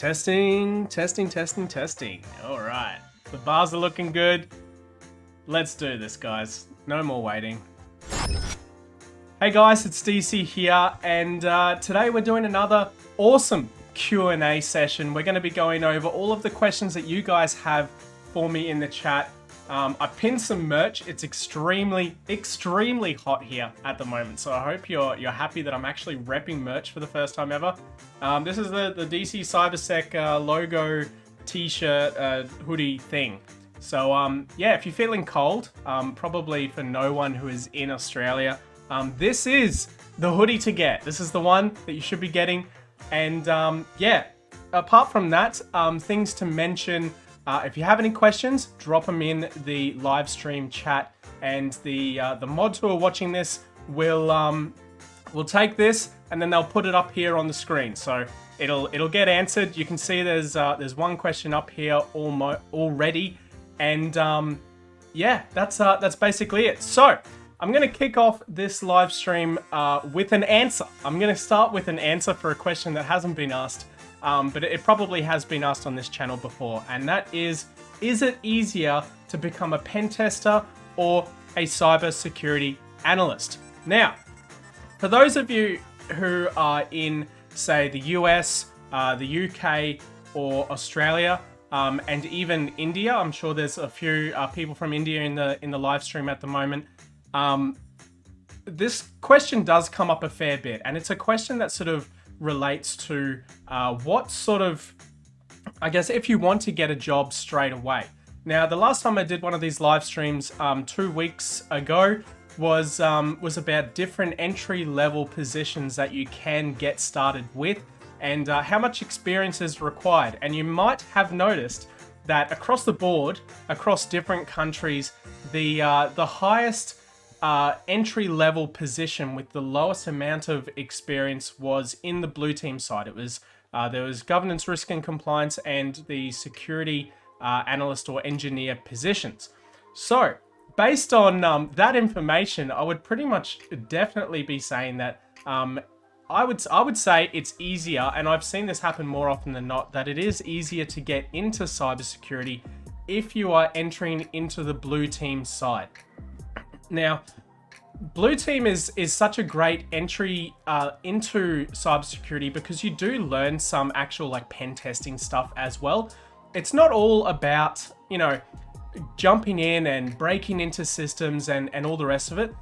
Testing, testing, testing, testing. All right. The bars are looking good. Let's do this, guys. No more waiting. Hey guys, it's DC here, and today we're doing another awesome Q&A session. We're going to be going over all of the questions that you guys have for me in the chat. I pinned some merch. It's extremely hot here at the moment, so I hope you're happy that I'm actually repping merch for the first time ever. This is the DC CyberSec logo t-shirt hoodie thing. So yeah, if you're feeling cold, probably for no one who is in Australia, this is the hoodie to get. This is the one that you should be getting. And yeah, apart from that, things to mention. If you have any questions, drop them in the live stream chat, and the mods who are watching this will take this and then they'll put it up here on the screen. So it'll get answered. You can see there's one question up here already, and yeah, that's basically it. So I'm gonna kick off this live stream with an answer. I'm gonna start with an answer for a question that hasn't been asked. But it probably has been asked on this channel before, and that is it easier to become a pen tester or a cybersecurity analyst? Now, for those of you who are in, say, the US, the UK, or Australia, and even India, I'm sure there's a few people from India in the live stream at the moment. This question does come up a fair bit, and it's a question that sort of relates to what sort of, I guess, if you want to get a job straight away. Now, the last time I did one of these live streams 2 weeks ago was about different entry-level positions that you can get started with, and how much experience is required. And you might have noticed that across the board, across different countries, the highest entry-level position with the lowest amount of experience was in the blue team side. It was there was governance, risk and compliance, and the security analyst or engineer positions. So based on that information, I would pretty much definitely be saying that I would say it's easier, and I've seen this happen more often than not, that it is easier to get into cybersecurity if you are entering into the blue team side. Now, blue team is such a great entry into cybersecurity because you do learn some actual like pen testing stuff as well. It's not all about, you know, jumping in and breaking into systems and all the rest of it.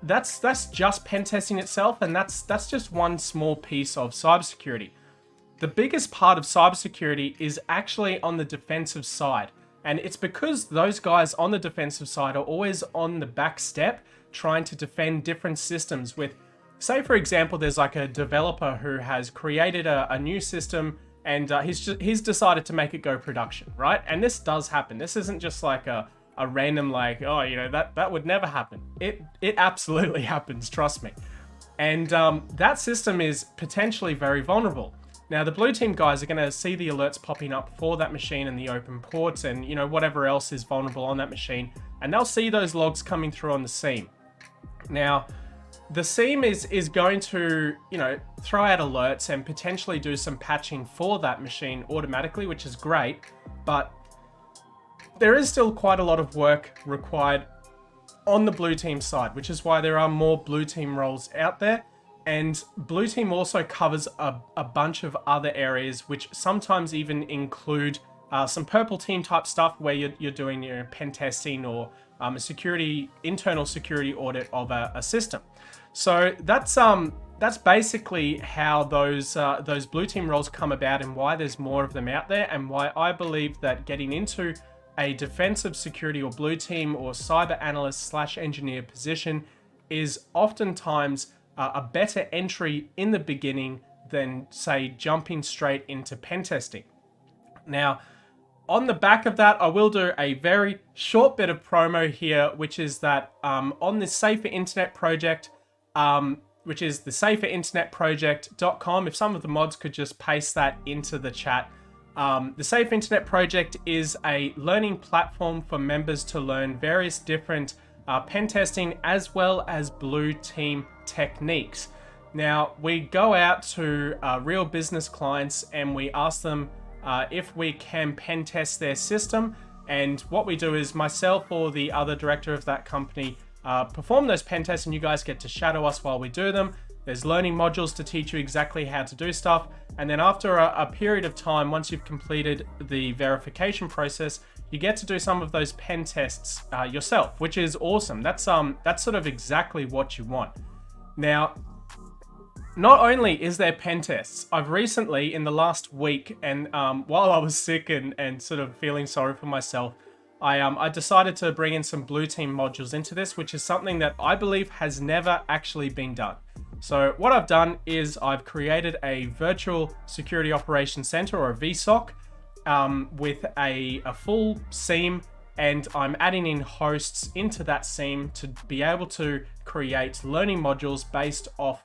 That's just pen testing itself, and that's just one small piece of cybersecurity. The biggest part of cybersecurity is actually on the defensive side. And it's because those guys on the defensive side are always on the back step trying to defend different systems with, say for example, there's like a developer who has created a new system, and he's decided to make it go production, right? And this does happen. This isn't just like a random like, oh, you know, that would never happen. It absolutely happens, trust me. And that system is potentially very vulnerable. Now, the blue team guys are going to see the alerts popping up for that machine and the open ports and, you know, whatever else is vulnerable on that machine. And they'll see those logs coming through on the SIEM. Now, the SIEM is going to, you know, throw out alerts and potentially do some patching for that machine automatically, which is great. But there is still quite a lot of work required on the blue team side, which is why there are more blue team roles out there. And blue team also covers a bunch of other areas, which sometimes even include some purple team type stuff where you're doing your pen testing or a internal security audit of a system. So that's basically how those blue team roles come about, and why there's more of them out there, and why I believe that getting into a defensive security or blue team or cyber analyst / engineer position is oftentimes a better entry in the beginning than, say, jumping straight into pen testing. Now, on the back of that, I will do a very short bit of promo here, which is that on the Safer Internet project, which is the saferinternetproject.com, if some of the mods could just paste that into the chat. The Safer Internet project is a learning platform for members to learn various different pen testing as well as blue team techniques. Now, we go out to real business clients and we ask them if we can pen test their system. And what we do is myself or the other director of that company perform those pen tests, and you guys get to shadow us while we do them. There's learning modules to teach you exactly how to do stuff. And then after a period of time, once you've completed the verification process, you get to do some of those pen tests yourself, which is awesome. That's sort of exactly what you want. Now, not only is there pen tests, I've recently, in the last week, and while I was sick and sort of feeling sorry for myself, I decided to bring in some blue team modules into this, which is something that I believe has never actually been done. So what I've done is I've created a virtual security operations center, or a VSOC, with a full SIEM, and I'm adding in hosts into that SIEM to be able to create learning modules based off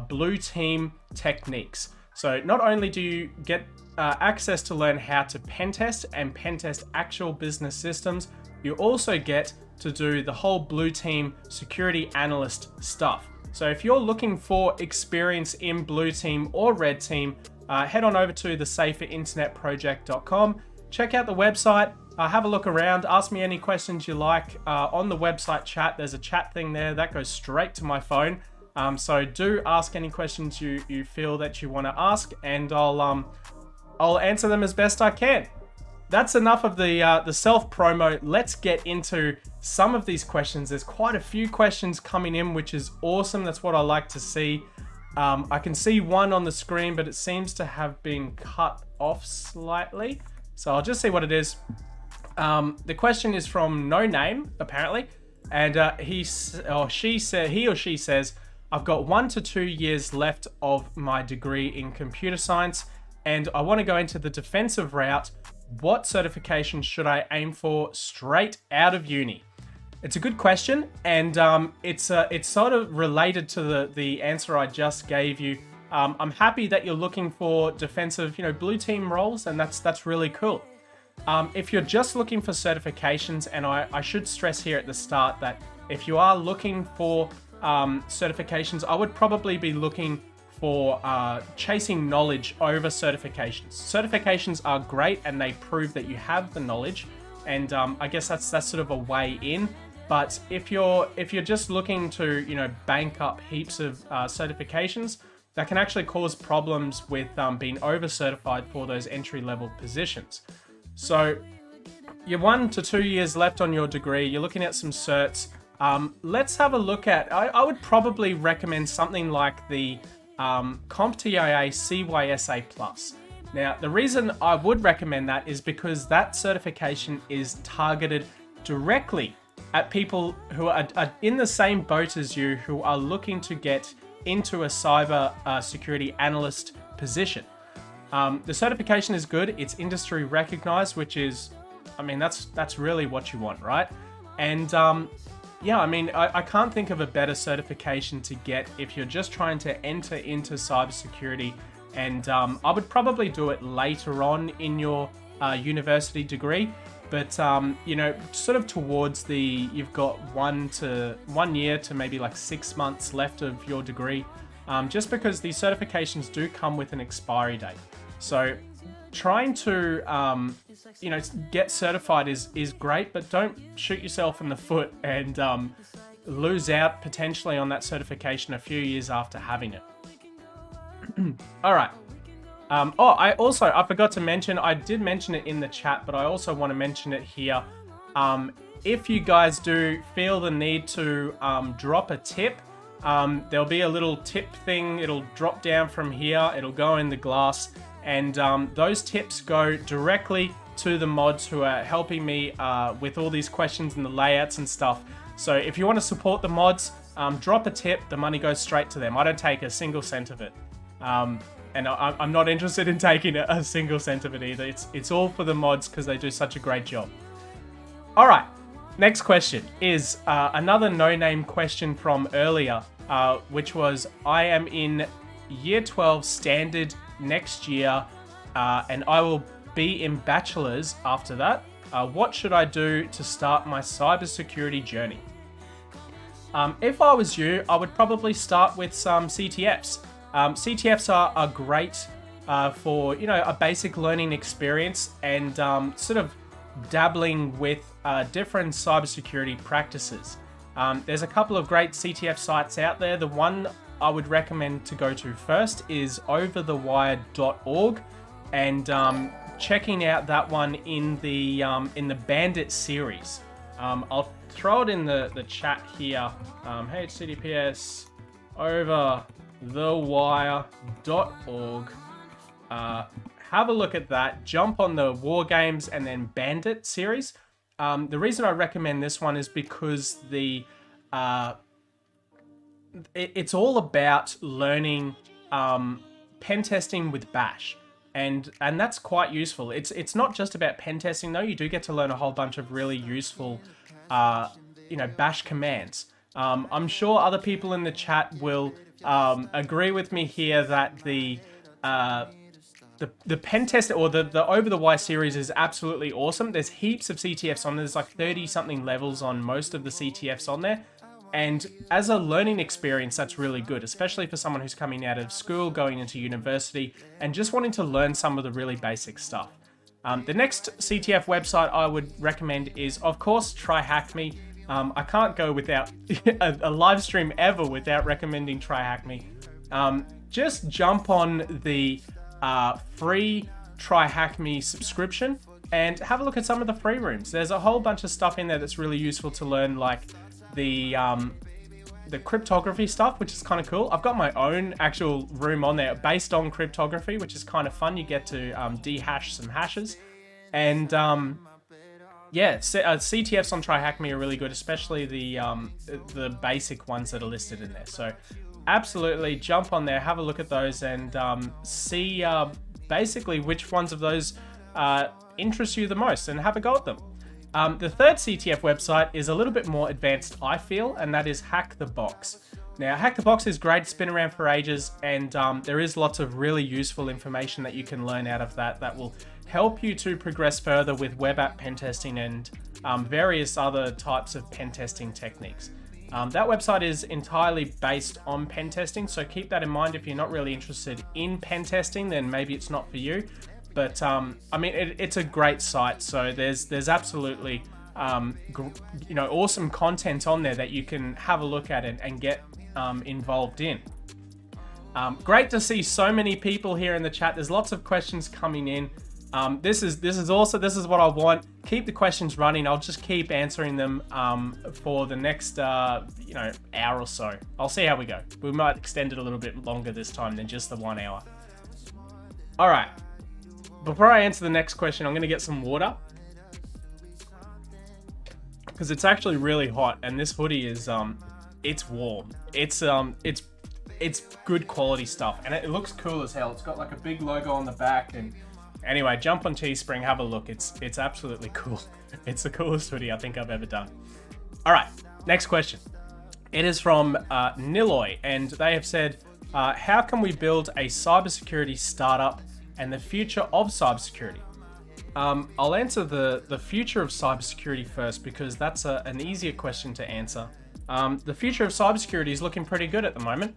blue team techniques. So not only do you get access to learn how to pen test and pen test actual business systems, you also get to do the whole blue team security analyst stuff. So if you're looking for experience in blue team or red team, head on over to the saferinternetproject.com, check out the website, have a look around, ask me any questions you like. On the website chat, there's a chat thing there that goes straight to my phone. So do ask any questions you feel that you want to ask, and I'll answer them as best I can. That's enough of the self-promo. Let's get into some of these questions. There's quite a few questions coming in, which is awesome. That's what I like to see. I can see one on the screen, but it seems to have been cut off slightly. So I'll just see what it is. The question is from No Name, apparently. And he or she says, I've got 1 to 2 years left of my degree in computer science, and I want to go into the defensive route. What certification should I aim for straight out of uni? It's a good question, and it's sort of related to the answer I just gave you. I'm happy that you're looking for defensive, blue team roles, and that's really cool. If you're just looking for certifications, and I should stress here at the start that if you are looking for certifications, I would probably be looking for chasing knowledge over certifications. Certifications are great and they prove that you have the knowledge, and I guess that's sort of a way in. But if you're just looking to bank up heaps of certifications, that can actually cause problems with being over certified for those entry level positions. So you're 1 to 2 years left on your degree. You're looking at some certs. Let's have a look at. I would probably recommend something like the CompTIA CYSA Plus. Now, the reason I would recommend that is because that certification is targeted directly at people who are in the same boat as you, who are looking to get into a cyber security analyst position. The certification is good. It's industry recognized, which is, that's really what you want, right? And I can't think of a better certification to get if you're just trying to enter into cybersecurity. And I would probably do it later on in your university degree. But, sort of towards you've got 1 year to maybe like 6 months left of your degree, just because these certifications do come with an expiry date. So trying to, get certified is great, but don't shoot yourself in the foot and lose out potentially on that certification a few years after having it. All right. I forgot to mention, I did mention it in the chat, but I also want to mention it here. If you guys do feel the need to drop a tip, there'll be a little tip thing. It'll drop down from here. It'll go in the glass. And those tips go directly to the mods who are helping me with all these questions and the layouts and stuff. So if you want to support the mods, drop a tip. The money goes straight to them. I don't take a single cent of it. And I'm not interested in taking a single cent of it either. It's all for the mods because they do such a great job. All right, next question is another no-name question from earlier, which was, I am in year 12 standard next year, and I will be in Bachelor's after that. What should I do to start my cybersecurity journey? If I was you, I would probably start with some CTFs. CTFs are great for, a basic learning experience and sort of dabbling with different cybersecurity practices. There's a couple of great CTF sites out there. The one I would recommend to go to first is overthewire.org, and checking out that one in the Bandit series. I'll throw it in the chat here. HTTPS overthewire.org. Have a look at that. Jump on the War Games and then Bandit series. The reason I recommend this one is because it's all about learning pen testing with Bash. And that's quite useful. It's not just about pen testing though. You do get to learn a whole bunch of really useful, Bash commands. I'm sure other people in the chat will agree with me here that the pen test or the Over the Wire series is absolutely awesome. There's heaps of CTFs on there. There's like 30 something levels on most of the CTFs on there. And as a learning experience, that's really good, especially for someone who's coming out of school, going into university, and just wanting to learn some of the really basic stuff. The next CTF website I would recommend is, of course, TryHackMe. I can't go without a live stream ever without recommending TryHackMe. Just jump on the free TryHackMe subscription and have a look at some of the free rooms. There's a whole bunch of stuff in there that's really useful to learn, like the cryptography stuff, which is kind of cool. I've got my own actual room on there based on cryptography, which is kind of fun. You get to dehash some hashes, and CTFs on TryHackMe are really good, especially the basic ones that are listed in there. So absolutely jump on there, have a look at those, and see basically which ones of those interest you the most, and have a go at them. The third CTF website is a little bit more advanced, I feel, and that is Hack the Box. Now, Hack the Box is great. It's been around for ages, and there is lots of really useful information that you can learn out of that will help you to progress further with web app pen testing and various other types of pen testing techniques. That website is entirely based on pen testing, so keep that in mind. If you're not really interested in pen testing, then maybe it's not for you. But it's a great site. So there's absolutely awesome content on there that you can have a look at and get involved in. Great to see so many people here in the chat. There's lots of questions coming in. This is what I want. Keep the questions running. I'll just keep answering them for the next hour or so. I'll see how we go. We might extend it a little bit longer this time than just the 1 hour. All right. Before I answer the next question, I'm going to get some water, because it's actually really hot, and this hoodie is it's warm. It's good quality stuff, and it looks cool as hell. It's got like a big logo on the back, and anyway, jump on Teespring, have a look. It's absolutely cool. It's the coolest hoodie I think I've ever done. All right, next question. It is from Niloy, and they have said, how can we build a cybersecurity startup and the future of cybersecurity? I'll answer the future of cybersecurity first, because that's an easier question to answer. The future of cybersecurity is looking pretty good at the moment.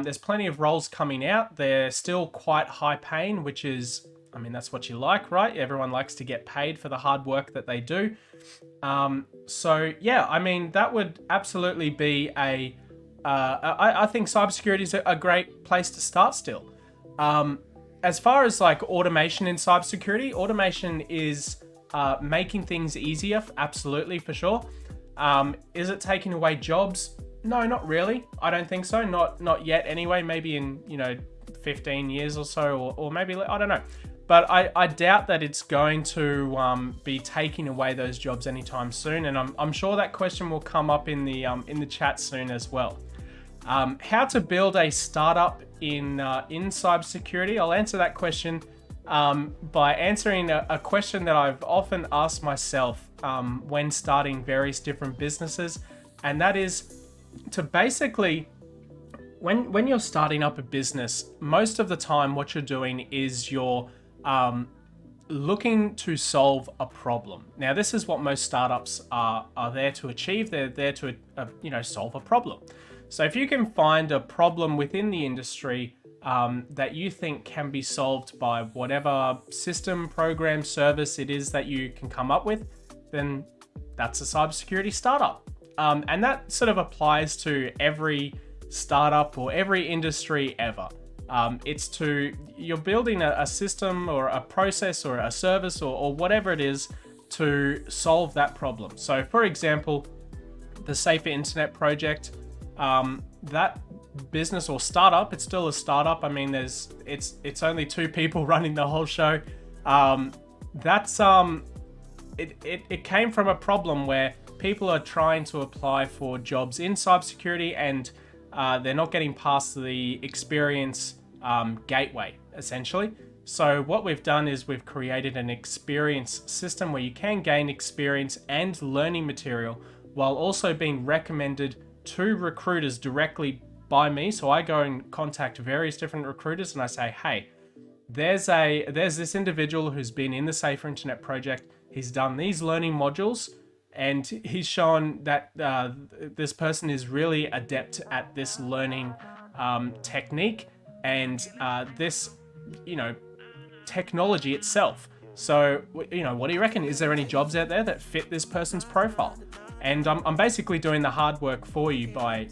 There's plenty of roles coming out. They're still quite high paying, which is, that's what you like, right? Everyone likes to get paid for the hard work that they do. That would absolutely be I think cybersecurity is a great place to start still. As far as like automation in cybersecurity, automation is making things easier, absolutely, for sure. Is it taking away jobs? No, not really. I don't think so. Not yet anyway. Maybe in 15 years or so, or maybe, I don't know. But I doubt that it's going to be taking away those jobs anytime soon. And I'm sure that question will come up in the chat soon as well. How to build a startup in cybersecurity? I'll answer that question by answering a question that I've often asked myself when starting various different businesses, and that is to basically, when you're starting up a business, most of the time what you're doing is you're looking to solve a problem. Now, this is what most startups are there to achieve. They're there to, solve a problem. So if you can find a problem within the industry that you think can be solved by whatever system, program, service it is that you can come up with, then that's a cybersecurity startup. And that sort of applies to every startup or every industry ever. You're building a system or a process or a service or whatever it is to solve that problem. So for example, the Safer Internet project, that business or startup, it's still a startup. I mean, it's only 2 people running the whole show. It came from a problem where people are trying to apply for jobs in cybersecurity and they're not getting past the experience gateway, essentially. So what we've done is we've created an experience system where you can gain experience and learning material while also being recommended to recruiters directly by me. So I go and contact various different recruiters and I say, hey, there's this individual who's been in the Safer Internet project. He's done these learning modules and he's shown that this person is really adept at this learning technique and this, technology itself. So, what do you reckon? Is there any jobs out there that fit this person's profile? And I'm basically doing the hard work for you by,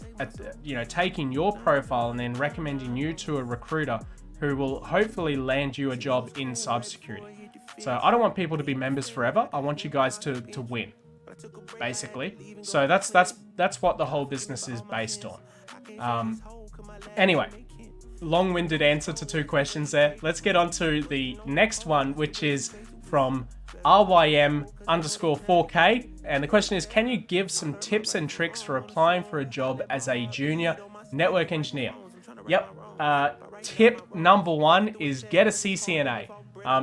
taking your profile and then recommending you to a recruiter who will hopefully land you a job in cybersecurity. So I don't want people to be members forever. I want you guys to win, basically. So that's what the whole business is based on. Anyway, long-winded answer to 2 questions there. Let's get on to the next one, which is from RYM_4K. And the question is, can you give some tips and tricks for applying for a job as a junior network engineer? Yep. Tip number 1 is get a Ccna.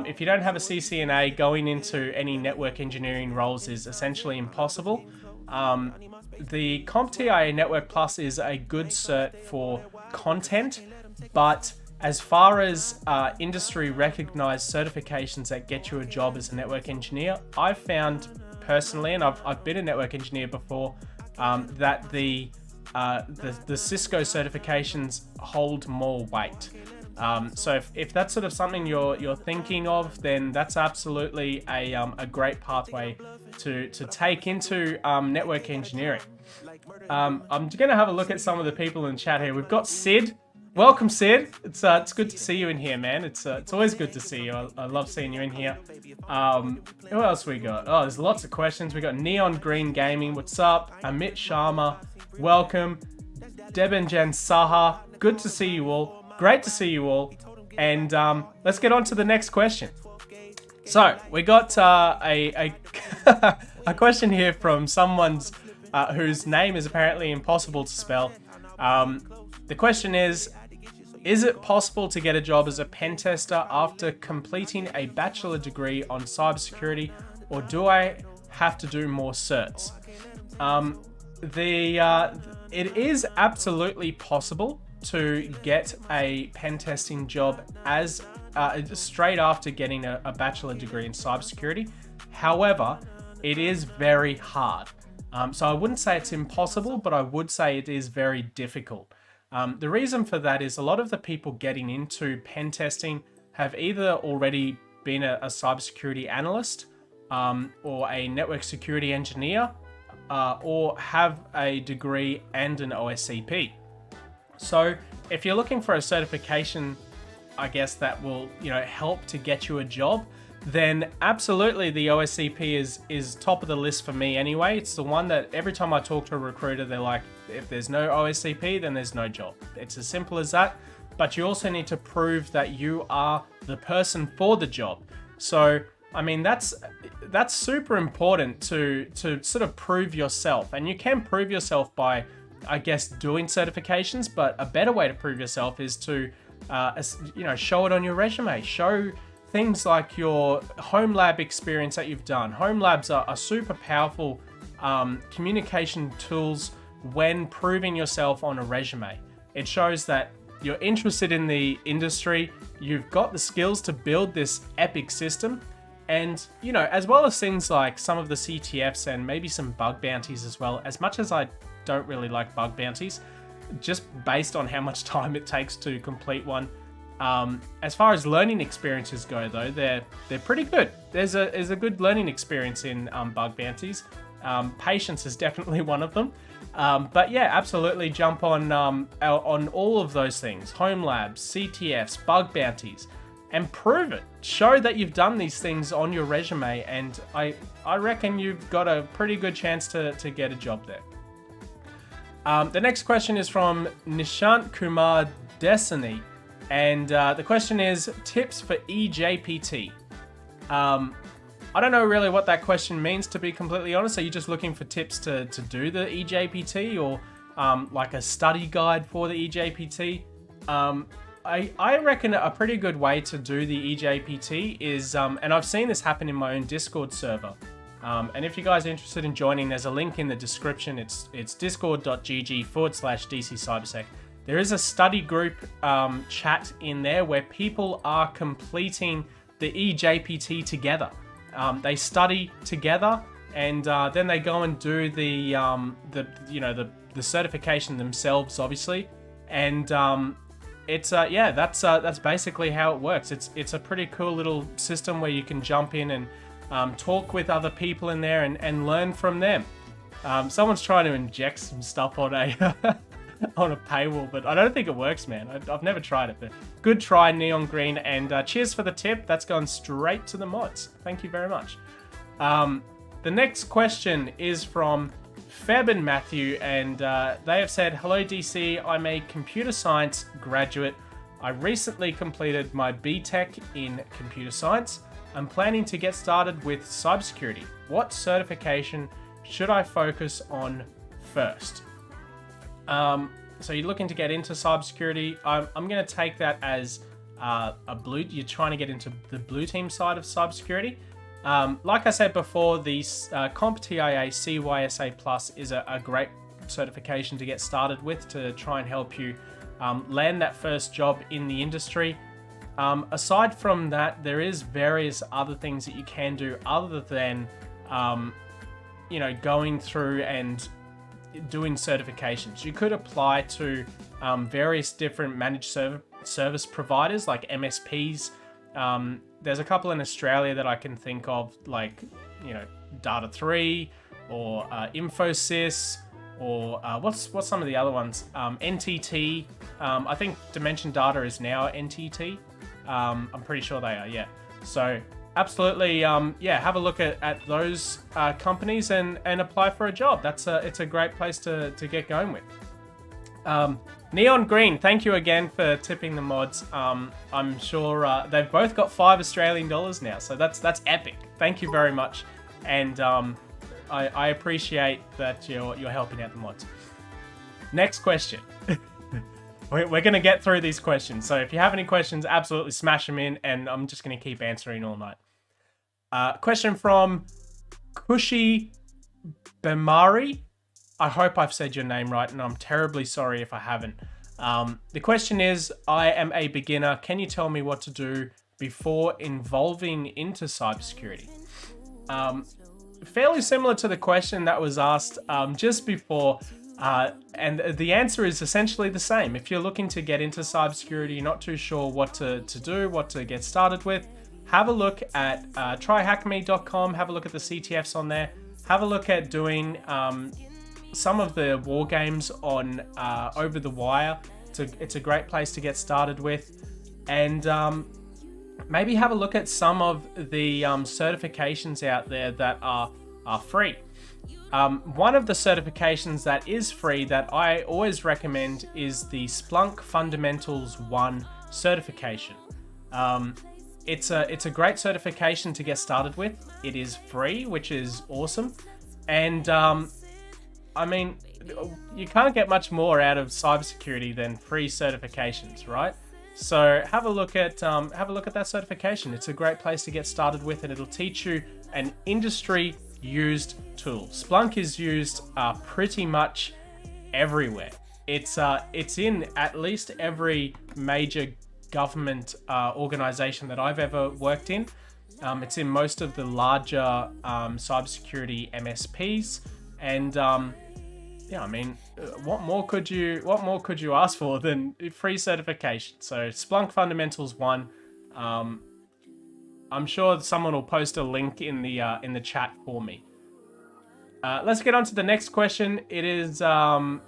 If you don't have a Ccna, going into any network engineering roles is essentially impossible. The CompTIA Network Plus is a good cert for content, but as far as industry recognized certifications that get you a job as a network engineer, I've found personally, and I've been a network engineer before, that the Cisco certifications hold more weight. So if that's sort of something you're thinking of, then that's absolutely a great pathway to take into network engineering. I'm going to have a look at some of the people in chat here. We've got Sid. Welcome, Sid. It's good to see you in here, man. It's always good to see you. I love seeing you in here. Who else we got? Oh, there's lots of questions. We got Neon Green Gaming. What's up? Amit Sharma. Welcome. Debanjan Saha. Good to see you all. Great to see you all. And let's get on to the next question. So we got a question here from someone's whose name is apparently impossible to spell. The question is it possible to get a job as a pen tester after completing a bachelor degree on cybersecurity, or do I have to do more certs? It is absolutely possible to get a pen testing job as straight after getting a bachelor degree in cybersecurity. However, it is very hard. So I wouldn't say it's impossible, but I would say it is very difficult. The reason for that is a lot of the people getting into pen testing have either already been a cybersecurity analyst or a network security engineer or have a degree and an OSCP. So if you're looking for a certification, I guess that will help to get you a job, then absolutely the OSCP is top of the list for me anyway. It's the one that every time I talk to a recruiter, they're like, if there's no OSCP, then there's no job. It's as simple as that. But you also need to prove that you are the person for the job. So, I mean, that's super important to sort of prove yourself. And you can prove yourself by, I guess, doing certifications, but a better way to prove yourself is to, show it on your resume. Show things like your home lab experience that you've done. Home labs are super powerful communication tools when proving yourself on a resume. It shows that you're interested in the industry, you've got the skills to build this epic system, And, you know, as well as things like some of the CTFs and maybe some bug bounties as well, as much as I don't really like bug bounties, just based on how much time it takes to complete one. As far as learning experiences go, though, they're pretty good. There's a good learning experience in bug bounties. Patience is definitely one of them. But yeah, absolutely jump on all of those things: home labs, CTFs, bug bounties, and prove it. Show that you've done these things on your resume, and I reckon you've got a pretty good chance to get a job there. The next question is from Nishant Kumar Desani, and the question is tips for EJPT. I don't know really what that question means, to be completely honest. Are you just looking for tips to do the EJPT, or like a study guide for the EJPT? I reckon a pretty good way to do the EJPT is, and I've seen this happen in my own Discord server. And if you guys are interested in joining, there's a link in the description. It's discord.gg/DC Cybersec. There is a study group chat in there where people are completing the EJPT together. They study together, and then they go and do the certification themselves, obviously. And that's basically how it works. It's a pretty cool little system where you can jump in and talk with other people in there and learn from them. Someone's trying to inject some stuff on a on a paywall, but I don't think it works, man. I've never tried it, but good try, Neon Green, and cheers for the tip. That's gone straight to the mods. Thank you very much. The next question is from Feb and Matthew, and they have said, "Hello DC, I'm a computer science graduate. I recently completed my BTech in computer science. I'm planning to get started with cybersecurity. What certification should I focus on first?" So you're looking to get into cybersecurity. I'm going to take that as you're trying to get into the blue team side of cybersecurity. Like I said before, the CompTIA CYSA Plus is a great certification to get started with to try and help you land that first job in the industry. Aside from that, there is various other things that you can do other than, going through and doing certifications. You could apply to various different managed service providers like MSPs. There's a couple in Australia that I can think of, like, Data3 or Infosys, or what's some of the other ones? NTT. I think Dimension Data is now NTT. I'm pretty sure they are, yeah. So absolutely, have a look at those companies and apply for a job. It's a great place to get going with. Neon Green, thank you again for tipping the mods. I'm sure they've both got $5 Australian now, so that's epic. Thank you very much, and I appreciate that you're helping out the mods. Next question. We're going to get through these questions, so if you have any questions, absolutely smash them in, and I'm just going to keep answering all night. Question from Kushi Bemari. I hope I've said your name right, and I'm terribly sorry if I haven't. The question is, I am a beginner. Can you tell me what to do before involving into cybersecurity? Fairly similar to the question that was asked just before. And the answer is essentially the same. If you're looking to get into cybersecurity, you're not too sure what to do, what to get started with, have a look at tryhackme.com, have a look at the CTFs on there, have a look at doing some of the war games on Over the Wire. It's a great place to get started with. And maybe have a look at some of the certifications out there that are free. One of the certifications that is free that I always recommend is the Splunk Fundamentals 1 certification. It's a great certification to get started with. It is free, which is awesome. And I mean, you can't get much more out of cybersecurity than free certifications, right? So have a look at that certification. It's a great place to get started with, and it'll teach you an industry used tool. Splunk is used pretty much everywhere. It's in at least every major government organization that I've ever worked in. It's in most of the larger cybersecurity MSPs, and yeah, I mean, what more could you ask for than free certification? So Splunk Fundamentals 1. I'm sure someone will post a link in the chat for me. Let's get on to the next question. It is from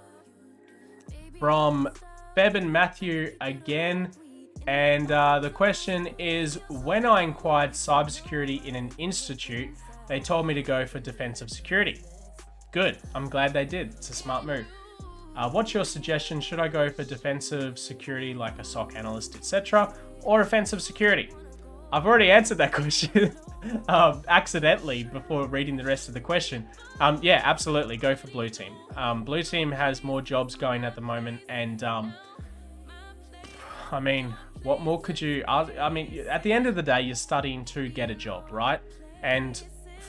Feb and Matthew again. And the question is, when I inquired cybersecurity in an institute, they told me to go for defensive security. Good. I'm glad they did. It's a smart move. What's your suggestion? Should I go for defensive security like a SOC analyst, etc., or offensive security? I've already answered that question accidentally before reading the rest of the question. Yeah, absolutely. Go for blue team. Blue team has more jobs going at the moment, and I mean, what more could you ask? I mean, at the end of the day, you're studying to get a job, right? And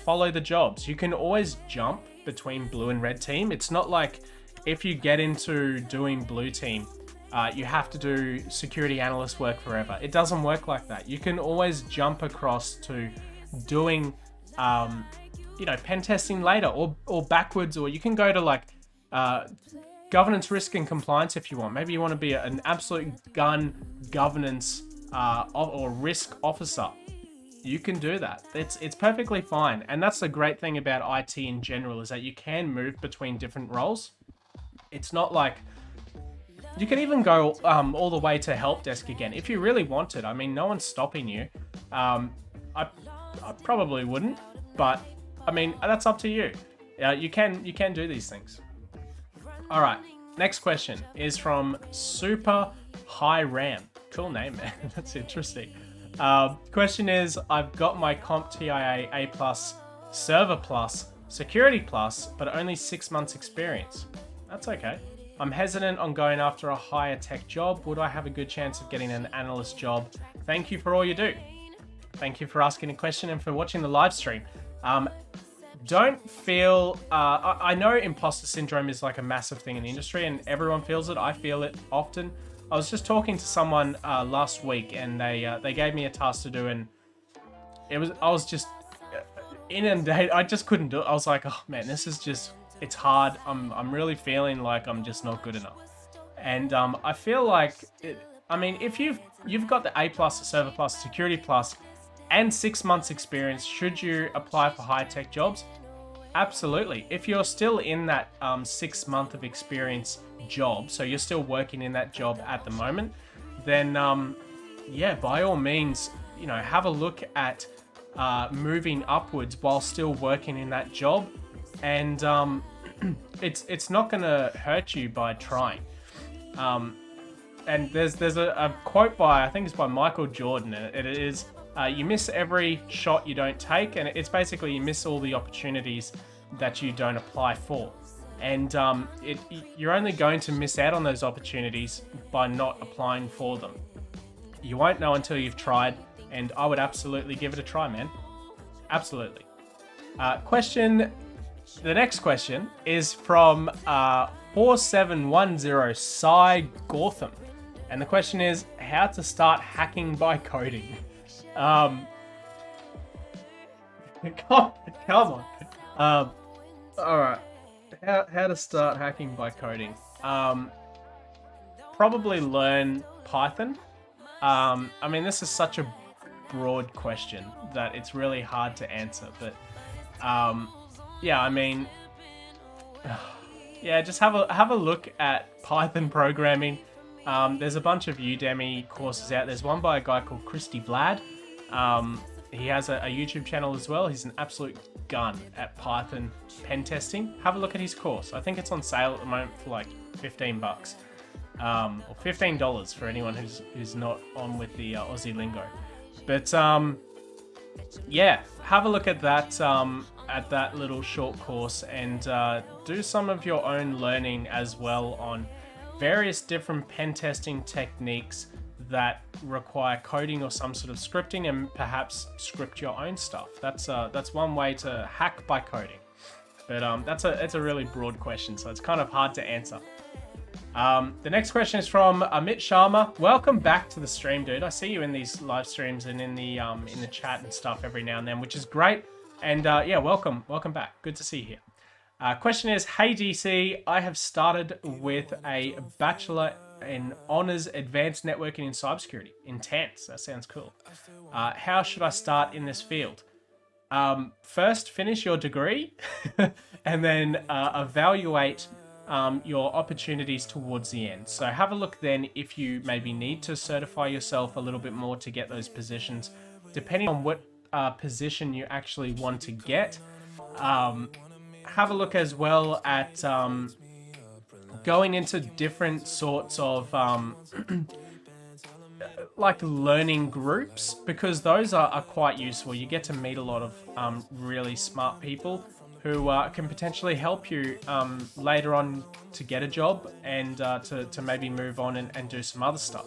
follow the jobs. You can always jump between blue and red team. It's not like if you get into doing blue team, you have to do security analyst work forever. It doesn't work like that. You can always jump across to doing, pen testing later, or backwards, or you can go to like governance, risk, and compliance if you want. Maybe you want to be an absolute gun governance or risk officer. You can do that. It's perfectly fine. And that's the great thing about IT in general, is that you can move between different roles. It's not like you can even go all the way to help desk again if you really wanted. I mean, no one's stopping you. I probably wouldn't, but I mean, that's up to you. You can do these things. All right, next question is from Super High Ram. Cool name, man. That's interesting. Question is, I've got my Comp TIA A+, Server Plus, Security Plus, but only 6 months experience. That's okay. I'm hesitant on going after a higher tech job. Would I have a good chance of getting an analyst job? Thank you for all you do. Thank you for asking a question and for watching the live stream. Don't feel, I know imposter syndrome is like a massive thing in the industry and everyone feels it. I feel it often. I was just talking to someone last week, and they gave me a task to do, and I was just inundated. I just couldn't do it. I was like, oh man, this is just, it's hard. I'm really feeling like I'm just not good enough. And I feel like, if you've got the A+, the Server Plus, Security Plus, and 6 months experience, should you apply for high tech jobs? Absolutely. If you're still in that 6 month of experience job, so you're still working in that job at the moment, then yeah, by all means, have a look at moving upwards while still working in that job, and it's not going to hurt you by trying. And there's a quote by, I think it's by Michael Jordan, and it is, you miss every shot you don't take, and it's basically you miss all the opportunities that you don't apply for. And you're only going to miss out on those opportunities by not applying for them. You won't know until you've tried, and I would absolutely give it a try, man. Absolutely. The next question is from 4710 Cy Gortham. And the question is, how to start hacking by coding. Come on. All right. How to start hacking by coding? Probably learn Python. This is such a broad question that it's really hard to answer. But yeah, just have a look at Python programming. There's a bunch of Udemy courses out. There's one by a guy called Christy Vlad. He has a YouTube channel as well. He's an absolute gun at Python pen testing. Have a look at his course. I think it's on sale at the moment for like $15, or $15 for anyone who's not on with the Aussie lingo. But yeah, have a look at that little short course, and do some of your own learning as well on various different pen testing techniques that require coding or some sort of scripting, and perhaps script your own stuff. That's one way to hack by coding. But it's a really broad question, so it's kind of hard to answer. The next question is from Amit Sharma. Welcome back to the stream, dude. I see you in these live streams and in the chat and stuff every now and then, which is great. And yeah, welcome back. Good to see you here. Question is, hey DC, I have started with a Bachelor in Honors Advanced Networking in Cybersecurity. Intense. That sounds cool. How should I start in this field? First, finish your degree and then evaluate your opportunities towards the end. So have a look then if you maybe need to certify yourself a little bit more to get those positions, depending on what position you actually want to get. Have a look as well at going into different sorts of like learning groups, because those are quite useful. You get to meet a lot of really smart people who can potentially help you later on to get a job and to maybe move on and do some other stuff.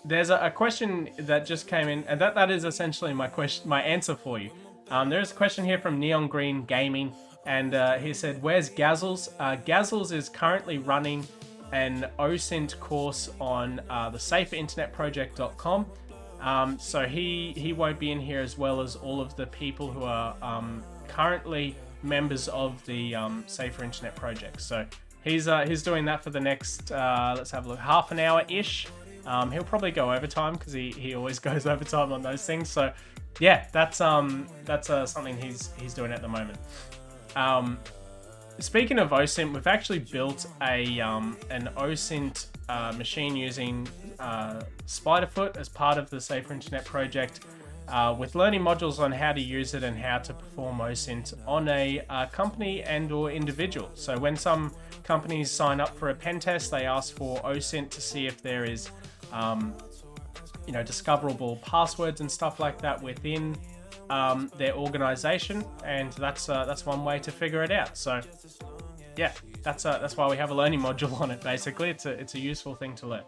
There's a question that just came in, and that is essentially my answer for you. There's a question here from Neon Green Gaming, and he said, where's Gazzles? Gazzles is currently running an OSINT course on the saferinternetproject.com. So he won't be in here, as well as all of the people who are currently members of the Safer Internet Project. So he's doing that for the next, let's have a look, half an hour-ish. He'll probably go overtime because he always goes overtime on those things. So yeah, that's something he's doing at the moment. Speaking of OSINT, we've actually built an OSINT machine using Spiderfoot as part of the Safer Internet Project, with learning modules on how to use it and how to perform OSINT on a company and or individual. So when some companies sign up for a pen test, they ask for OSINT to see if there is discoverable passwords and stuff like that within their organization, and that's one way to figure it out. So yeah, that's why we have a learning module on it. Basically, it's a useful thing to learn.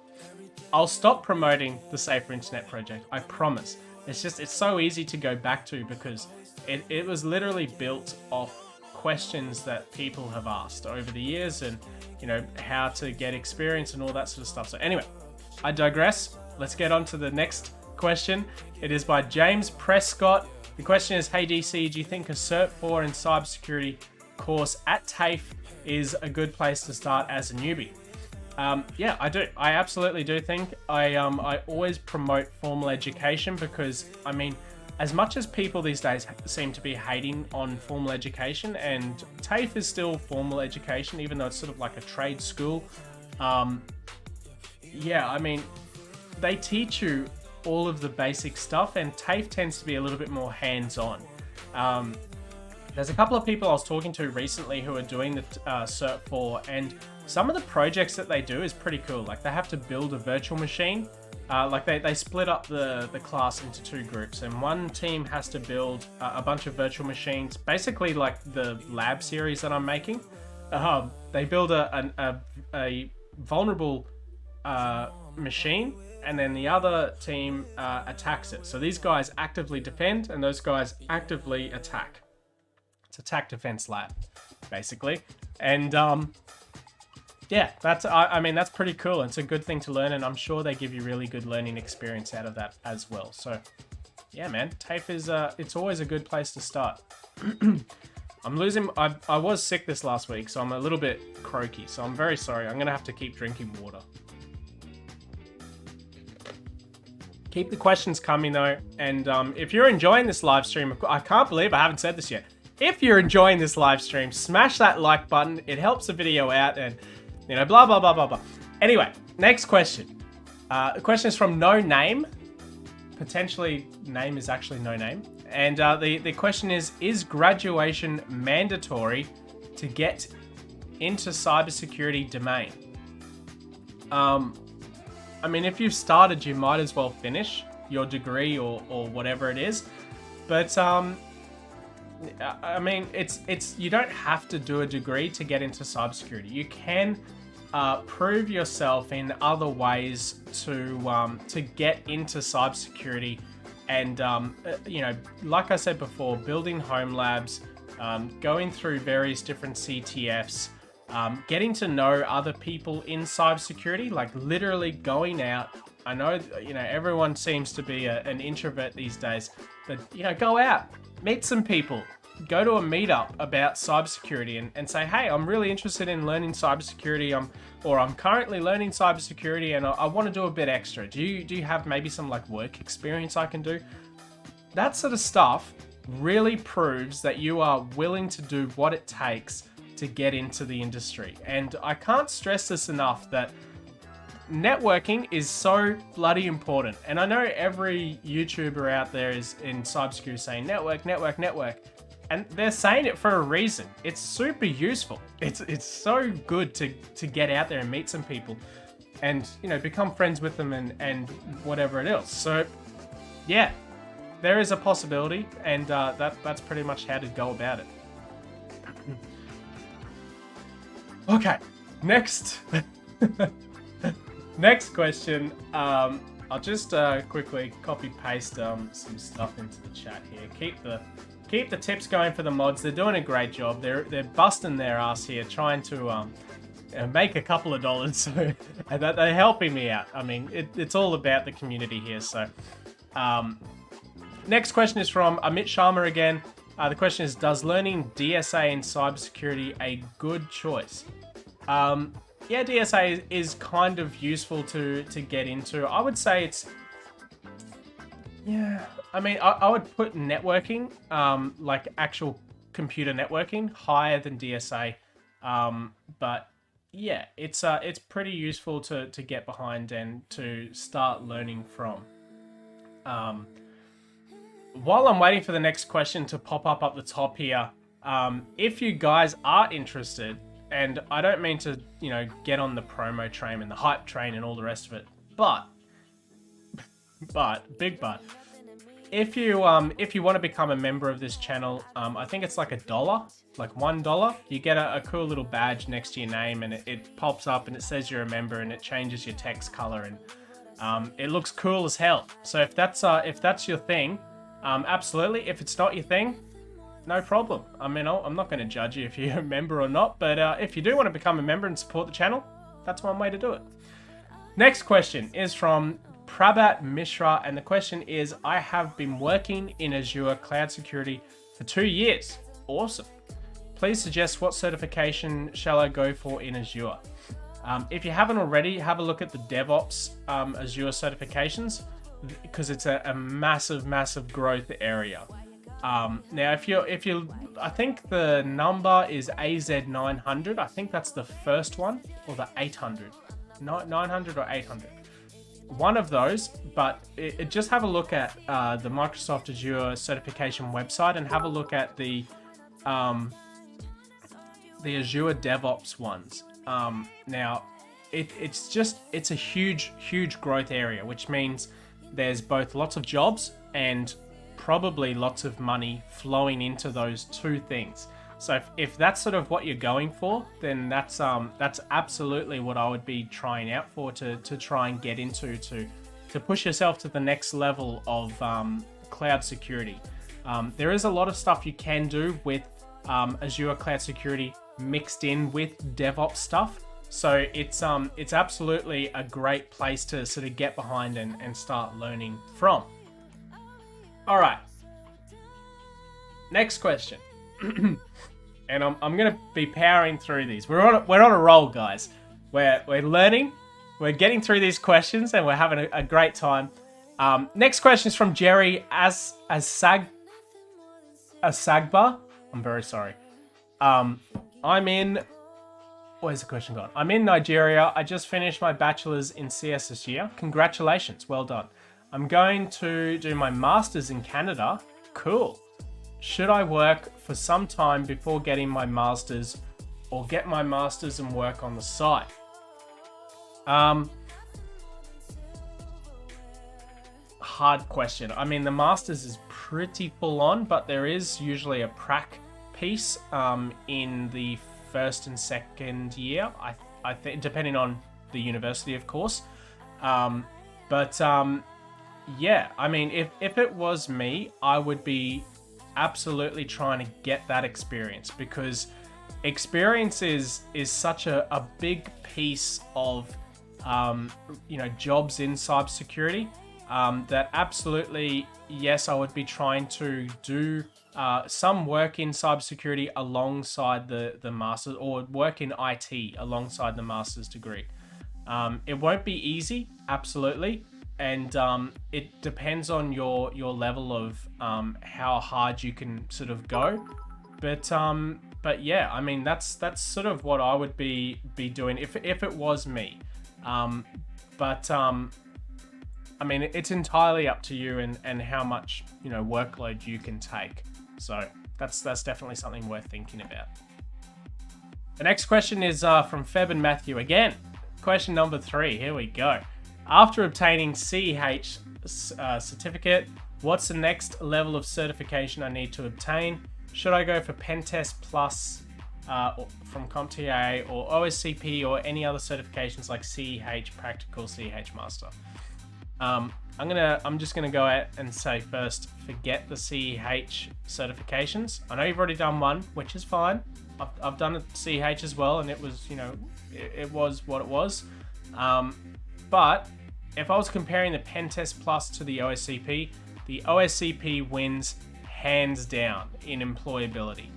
I'll stop promoting the Safer Internet Project, I promise. It's so easy to go back to, because it was literally built off questions that people have asked over the years, and how to get experience and all that sort of stuff. So anyway, I digress. Let's get on to the next question. It is by James Prescott. The question is, hey DC, do you think a Cert 4 in cybersecurity course at Tafe is a good place to start as a newbie? Yeah, I do. I absolutely do think. I always promote formal education, because, I mean, as much as people these days seem to be hating on formal education, and Tafe is still formal education, even though it's sort of like a trade school. Yeah, I mean, they teach you all of the basic stuff, and Tafe tends to be a little bit more hands-on. There's a couple of people I was talking to recently who are doing the Cert 4, and some of the projects that they do is pretty cool. Like, they have to build a virtual machine. Like they split up the class into two groups, and one team has to build a bunch of virtual machines, basically like the lab series that I'm making. They build a vulnerable machine, and then the other team attacks it. So these guys actively defend, and those guys actively attack. It's attack defense lab, basically. And yeah, I mean, that's pretty cool. It's a good thing to learn, and I'm sure they give you really good learning experience out of that as well. So yeah, man, Tafe is it's always a good place to start. I was sick this last week, so I'm a little bit croaky, so I'm very sorry. I'm gonna have to keep drinking water. Keep the questions coming though, and if you're enjoying this live stream, I can't believe I haven't said this yet. If you're enjoying this live stream, smash that like button. It helps the video out, and blah blah blah blah blah. Anyway, next question. The question is from No Name. Potentially, name is actually no name. And the question is graduation mandatory to get into cybersecurity domain? I mean, if you've started, you might as well finish your degree or whatever it is. But I mean, it's you don't have to do a degree to get into cybersecurity. You can prove yourself in other ways to get into cybersecurity, and like I said before, building home labs, going through various different CTFs, getting to know other people in cybersecurity, like literally going out. I know, everyone seems to be an introvert these days, but, go out, meet some people, go to a meetup about cybersecurity and say, hey, I'm really interested in learning cybersecurity, I'm currently learning cybersecurity and I want to do a bit extra. Do you have maybe some like work experience I can do? That sort of stuff really proves that you are willing to do what it takes to get into the industry. And I can't stress this enough that networking is so bloody important. And I know every YouTuber out there is in cybersecurity saying network, network, network. And they're saying it for a reason. It's super useful. It's so good to get out there and meet some people and, become friends with them and whatever it is. So yeah, there is a possibility, and that's pretty much how to go about it. Okay, next next question. I'll just quickly copy paste some stuff into the chat here. Keep the tips going for the mods. They're doing a great job. They're busting their ass here, trying to make a couple of dollars. So and they're helping me out. I mean, it's all about the community here. So next question is from Amit Sharma again. The question is, does learning DSA in cybersecurity a good choice? Yeah, DSA is kind of useful to get into. I would say it's... Yeah, I mean, I would put networking, like actual computer networking, higher than DSA. But yeah, it's pretty useful to get behind and to start learning from. While I'm waiting for the next question to pop up the top here, if you guys are interested, and I don't mean to, get on the promo train and the hype train and all the rest of it, but, if you want to become a member of this channel, I think it's like $1, like $1. You get a cool little badge next to your name, and it pops up and it says you're a member, and it changes your text color, and it looks cool as hell. So if that's your thing, absolutely. If it's not your thing, no problem. I mean, I'm not going to judge you if you're a member or not, but if you do want to become a member and support the channel, that's one way to do it. Next question is from Prabhat Mishra, and the question is, I have been working in Azure Cloud Security for 2 years. Awesome. Please suggest what certification shall I go for in Azure. If you haven't already, have a look at the DevOps Azure certifications, because it's a massive growth area. Now, if you, I think the number is AZ900. I think that's the first one, or the 800, 900 or 800. One of those, but just have a look at the Microsoft Azure certification website and have a look at the Azure DevOps ones. Now, it's a huge growth area, which means there's both lots of jobs and probably lots of money flowing into those two things. So if that's sort of what you're going for, then that's absolutely what I would be trying out for to try and get into to push yourself to the next level of cloud security. There is a lot of stuff you can do with Azure Cloud Security mixed in with DevOps stuff. So it's absolutely a great place to sort of get behind and start learning from. All right. Next question. And I'm gonna be powering through these. We're on a roll, guys. We're learning, we're getting through these questions, and we're having a great time. Next question is from Jerry Asagba. I'm very sorry. Where's the question gone? I'm in Nigeria. I just finished my bachelor's in CS this year. Congratulations, well done. I'm going to do my master's in Canada. Cool. Should I work for some time before getting my master's, or get my master's and work on the side? Hard question. I mean, the master's is pretty full on, but there is usually a prac piece in the first and second year. I think, depending on the university, of course. Yeah, I mean, if it was me, I would be absolutely trying to get that experience, because experience is such a big piece of jobs in cybersecurity, that absolutely, yes, I would be trying to do some work in cybersecurity alongside the master's, or work in IT alongside the master's degree. It won't be easy, absolutely, and it depends on your level of how hard you can sort of go. But yeah, I mean that's sort of what I would be doing if it was me. I mean, it's entirely up to you and how much workload you can take. So that's definitely something worth thinking about. The next question is from Feb and Matthew again. Question number 3. Here we go. After obtaining CEH certificate, what's the next level of certification I need to obtain? Should I go for Pentest Plus from CompTIA, or OSCP, or any other certifications like CEH Practical, CEH Master? I'm just gonna go out and say first, forget the CEH certifications. I know you've already done one, which is fine. I've done a CEH as well, and it was, it was what it was. But if I was comparing the Pentest Plus to the OSCP wins hands down in employability.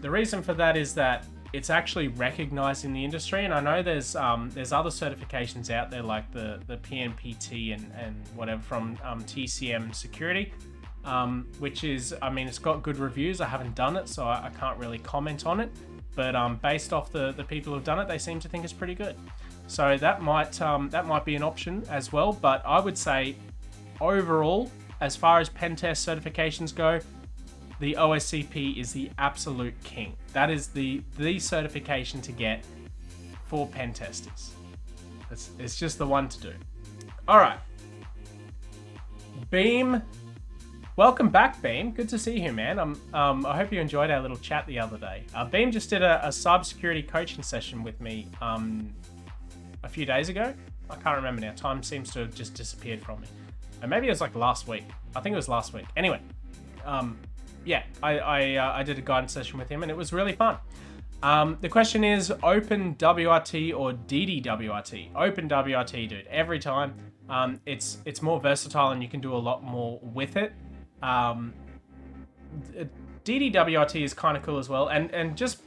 The reason for that is that it's actually recognized in the industry, and I know there's other certifications out there like the PNPT and whatever from TCM Security, which is, I mean, it's got good reviews. I haven't done it, so I can't really comment on it, but based off the people who've done it, they seem to think it's pretty good. So that might be an option as well. But I would say overall, as far as pen test certifications go, the OSCP is the absolute king. That is the certification to get for pen testers. It's just the one to do. All right. Beam, welcome back, Beam. Good to see you, man. I hope you enjoyed our little chat the other day. Beam just did a cybersecurity coaching session with me a few days ago. I can't remember now. Time seems to have just disappeared from me. And maybe it was like last week. I think it was last week. Anyway, yeah, I did a guidance session with him, and it was really fun. The question is OpenWRT or DDWRT? OpenWRT, dude, every time. It's more versatile, and you can do a lot more with it. DDWRT is kind of cool as well, and just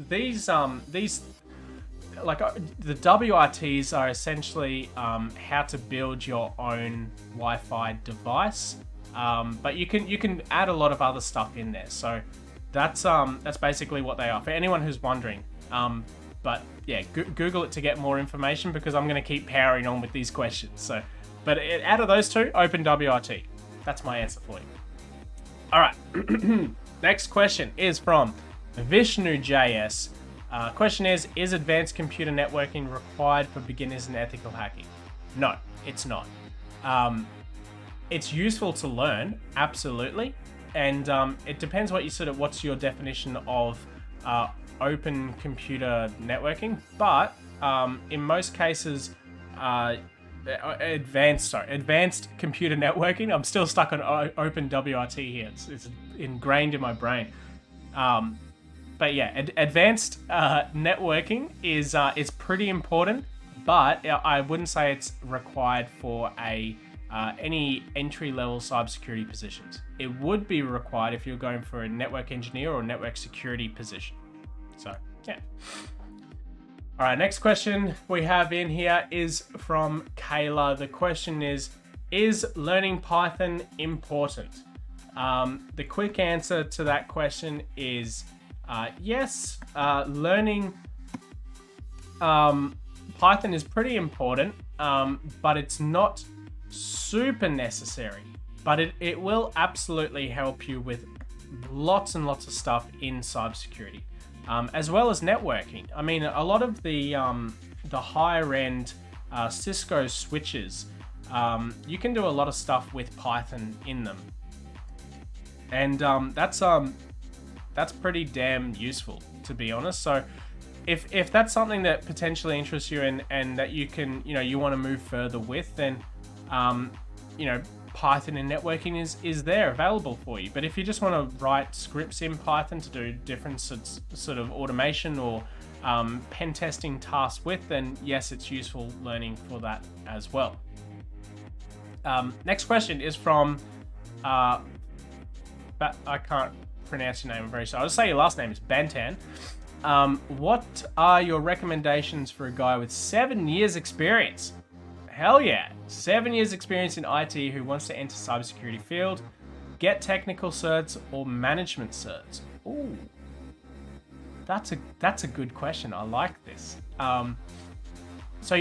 these like the WRTs are essentially how to build your own Wi-Fi device. But you can add a lot of other stuff in there. So that's basically what they are for anyone who's wondering. But yeah, Google it to get more information, because I'm going to keep powering on with these questions. So, but out of those two, OpenWRT. That's my answer for you. All right. Next question is from Vishnu JS. Question is advanced computer networking required for beginners in ethical hacking? No, it's not. It's useful to learn, absolutely, and it depends what's your definition of open computer networking. But in most cases, advanced computer networking. I'm still stuck on OpenWRT here. It's ingrained in my brain. But yeah, advanced networking is pretty important, but I wouldn't say it's required for any entry-level cybersecurity positions. It would be required if you're going for a network engineer or network security position. So yeah. All right, next question we have in here is from Kayla. The question is learning Python important? The quick answer to that question is yes. Learning Python is pretty important, but it's not super necessary. But it will absolutely help you with lots and lots of stuff in cybersecurity, as well as networking. I mean, a lot of the higher end Cisco switches, you can do a lot of stuff with Python in them, and that's pretty damn useful, to be honest. So if that's something that potentially interests you and that you can, you want to move further with, then Python and networking is there available for you. But if you just want to write scripts in Python to do different sort of automation or pen testing tasks with, then yes, it's useful learning for that as well. Next question is from, I can't pronounce your name, I'm very sorry. I'll just say your last name is Bantan. What are your recommendations for a guy with 7 years experience? Hell yeah, 7 years experience in IT who wants to enter cybersecurity field, get technical certs or management certs? Ooh, that's a good question. I like this. So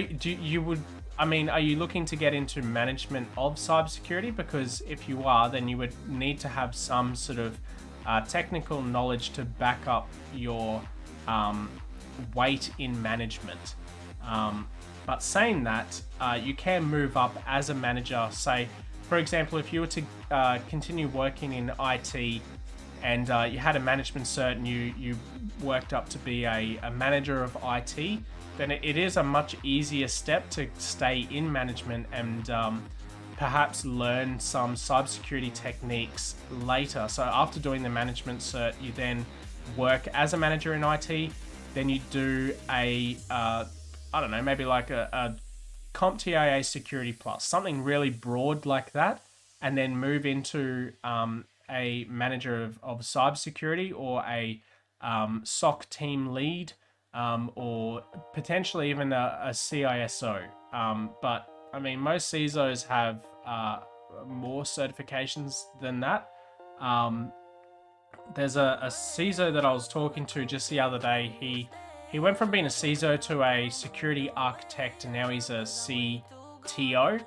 are you looking to get into management of cybersecurity? Because if you are, then you would need to have some sort of technical knowledge to back up your weight in management. But saying that, you can move up as a manager. Say, for example, if you were to continue working in IT and you had a management cert and you worked up to be a manager of IT, then it is a much easier step to stay in management and perhaps learn some cybersecurity techniques later. So after doing the management cert, you then work as a manager in IT, then you do a maybe like a CompTIA Security Plus, something really broad like that, and then move into a manager of cybersecurity or a SOC team lead, or potentially even a CISO. But I mean, most CISOs have more certifications than that. There's a CISO that I was talking to just the other day. He went from being a CISO to a security architect, and now he's a CTO.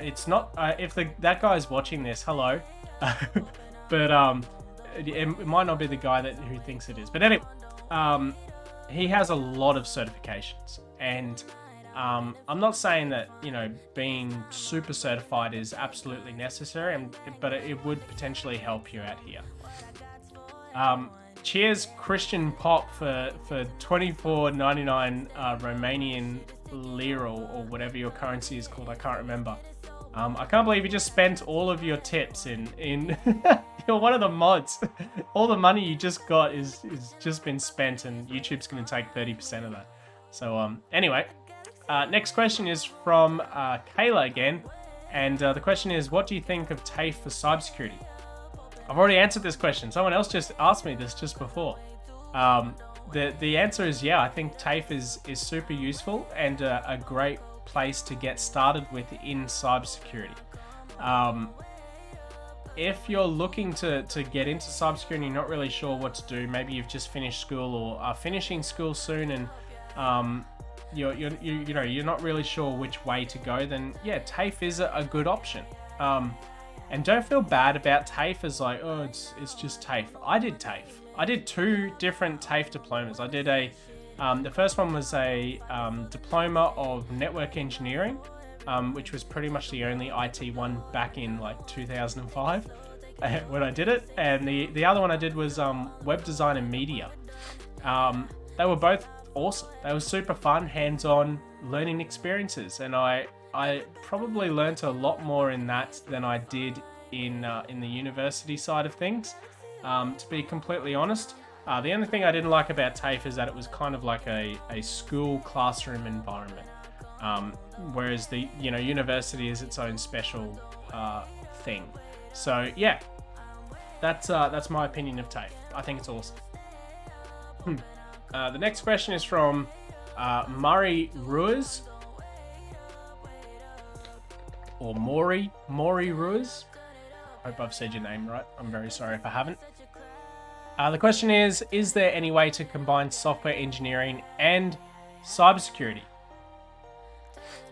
It's not if that guy's watching this, hello, but it might not be the guy who thinks it is. But anyway, he has a lot of certifications, and I'm not saying that being super certified is absolutely necessary, but it would potentially help you out here. Cheers, Christian Pop, for $24.99 Romanian lira, or whatever your currency is called. I can't remember. I can't believe you just spent all of your tips in you're one of the mods. All the money you just got is just been spent, and YouTube's going to take 30% of that. So anyway, next question is from Kayla again, and the question is, what do you think of Tafe for cybersecurity? I've already answered this question. Someone else just asked me this just before. The answer is yeah. I think Tafe is super useful and a great place to get started with in cybersecurity. If you're looking to get into cybersecurity and you're not really sure what to do, maybe you've just finished school or are finishing school soon, and you're not really sure which way to go, then yeah, Tafe is a good option. And don't feel bad about Tafe as like, oh, it's just Tafe. I did Tafe. I did 2 different Tafe diplomas. I did the first one was a diploma of network engineering, which was pretty much the only IT one back in like 2005 when I did it. And the other one I did was web design and media. They were both awesome. They were super fun, hands-on learning experiences, and I probably learnt a lot more in that than I did in the university side of things. To be completely honest, the only thing I didn't like about Tafe is that it was kind of like a school classroom environment, whereas the university is its own special thing. So yeah, that's my opinion of Tafe. I think it's awesome. The next question is from Murray Ruiz. Or Maury Ruiz. Hope I've said your name right. I'm very sorry if I haven't. The question is there any way to combine software engineering and cybersecurity?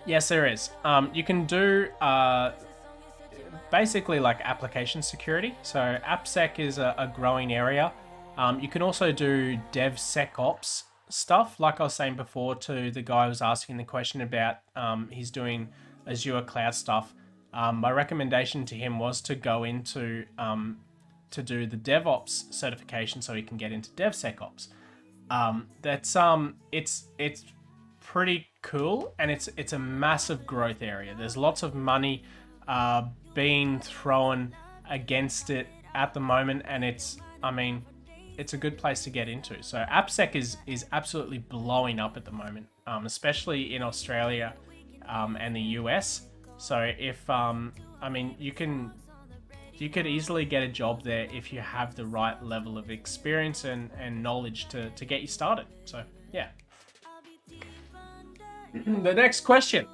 Yes, there is. You can do basically like application security. So AppSec is a growing area. You can also do DevSecOps stuff, like I was saying before to the guy who was asking the question about he's doing Azure cloud stuff. My recommendation to him was to go into to do the DevOps certification so he can get into DevSecOps. It's pretty cool, and it's a massive growth area. There's lots of money being thrown against it at the moment, and it's a good place to get into. So AppSec is absolutely blowing up at the moment, especially in Australia and the US. So if you could easily get a job there if you have the right level of experience and knowledge to get you started. So yeah. The next question.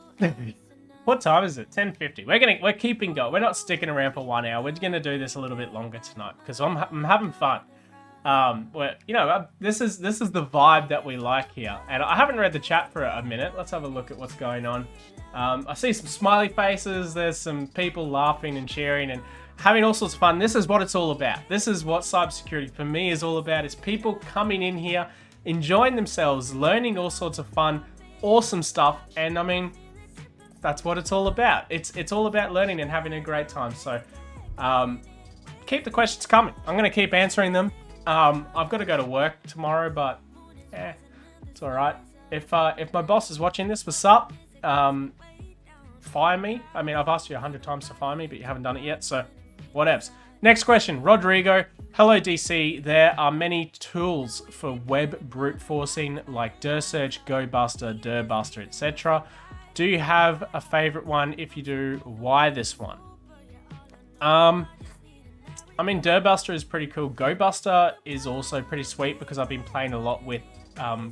What time is it? 10:50. We're keeping going. We're not sticking around for 1 hour. We're gonna do this a little bit longer tonight because I'm having fun. This is the vibe that we like here. And I haven't read the chat for a minute. Let's have a look at what's going on. I see some smiley faces. There's some people laughing and cheering and having all sorts of fun. This is what it's all about. This is what cybersecurity for me is all about. It's people coming in here, enjoying themselves, learning all sorts of fun, awesome stuff. And that's what it's all about. It's all about learning and having a great time. So keep the questions coming. I'm going to keep answering them. I've got to go to work tomorrow, but it's all right. If my boss is watching this, what's up? Fire me. I mean, I've asked you 100 times to fire me, but you haven't done it yet, so whatevs. Next question, Rodrigo. Hello, DC. There are many tools for web brute forcing like Dirsearch, GoBuster, Dirbuster, etc. Do you have a favorite one? If you do, why this one? Dirbuster is pretty cool. GoBuster is also pretty sweet because I've been playing a lot with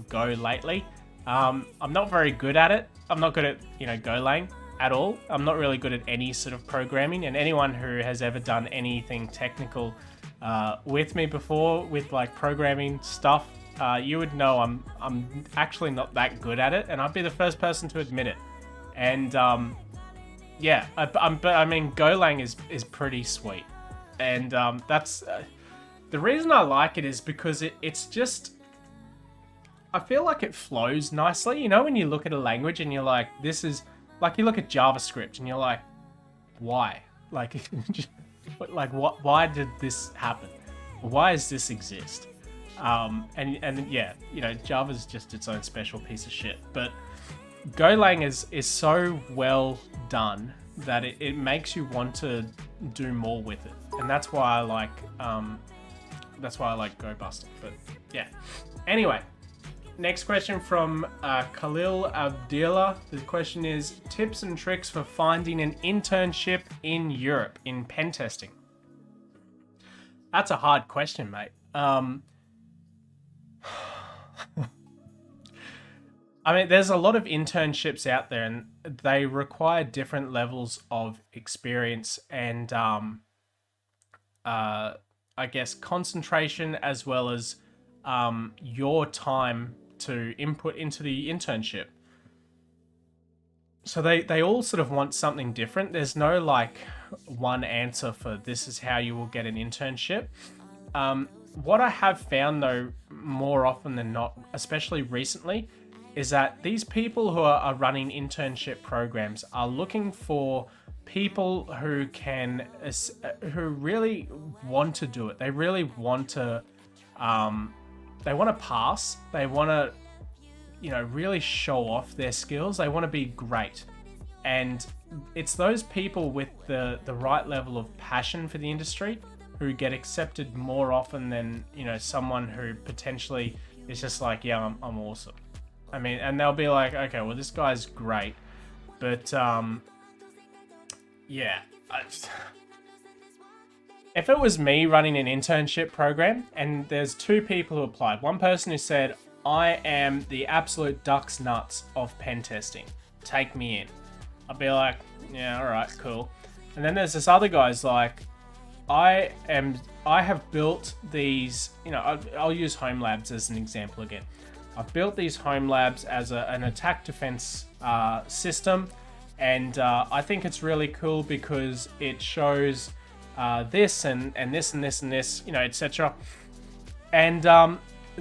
Go lately. I'm not very good at it. I'm not good at, Golang at all. I'm not really good at any sort of programming, and anyone who has ever done anything technical with me before with like programming stuff, you would know I'm actually not that good at it, and I'd be the first person to admit it. And Golang is pretty sweet, and that's the reason I like it is because it's just, I feel like it flows nicely. When you look at a language and you're like, this is like, you look at JavaScript and you're like, why? Like, why did this happen? Why does this exist? Java's just its own special piece of shit. But Golang is so well done that it makes you want to do more with it, and that's why I like GoBuster. But yeah. Anyway. Next question from Khalil Abdillah. The question is, tips and tricks for finding an internship in Europe in pen testing. That's a hard question, mate. There's a lot of internships out there, and they require different levels of experience and, I guess, concentration as well as your time to input into the internship. So they all sort of want something different. There's no like one answer for this is how you will get an internship. What I have found though, more often than not, especially recently, is that these people who are running internship programs are looking for people who really want to do it. They really want to, they want to pass. They want to, really show off their skills. They want to be great. And it's those people with the right level of passion for the industry who get accepted more often than, someone who potentially is just like, yeah, I'm awesome. And they'll be like, okay, well, this guy's great. But, if it was me running an internship program and there's two people who applied, one person who said, I am the absolute duck's nuts of pen testing, take me in. I'd be like, yeah, all right, cool. And then there's this other guy's like, I have built these, I'll use home labs as an example again. I've built these home labs as an attack defense system, and I think it's really cool because it shows this and this and this and this, etc. And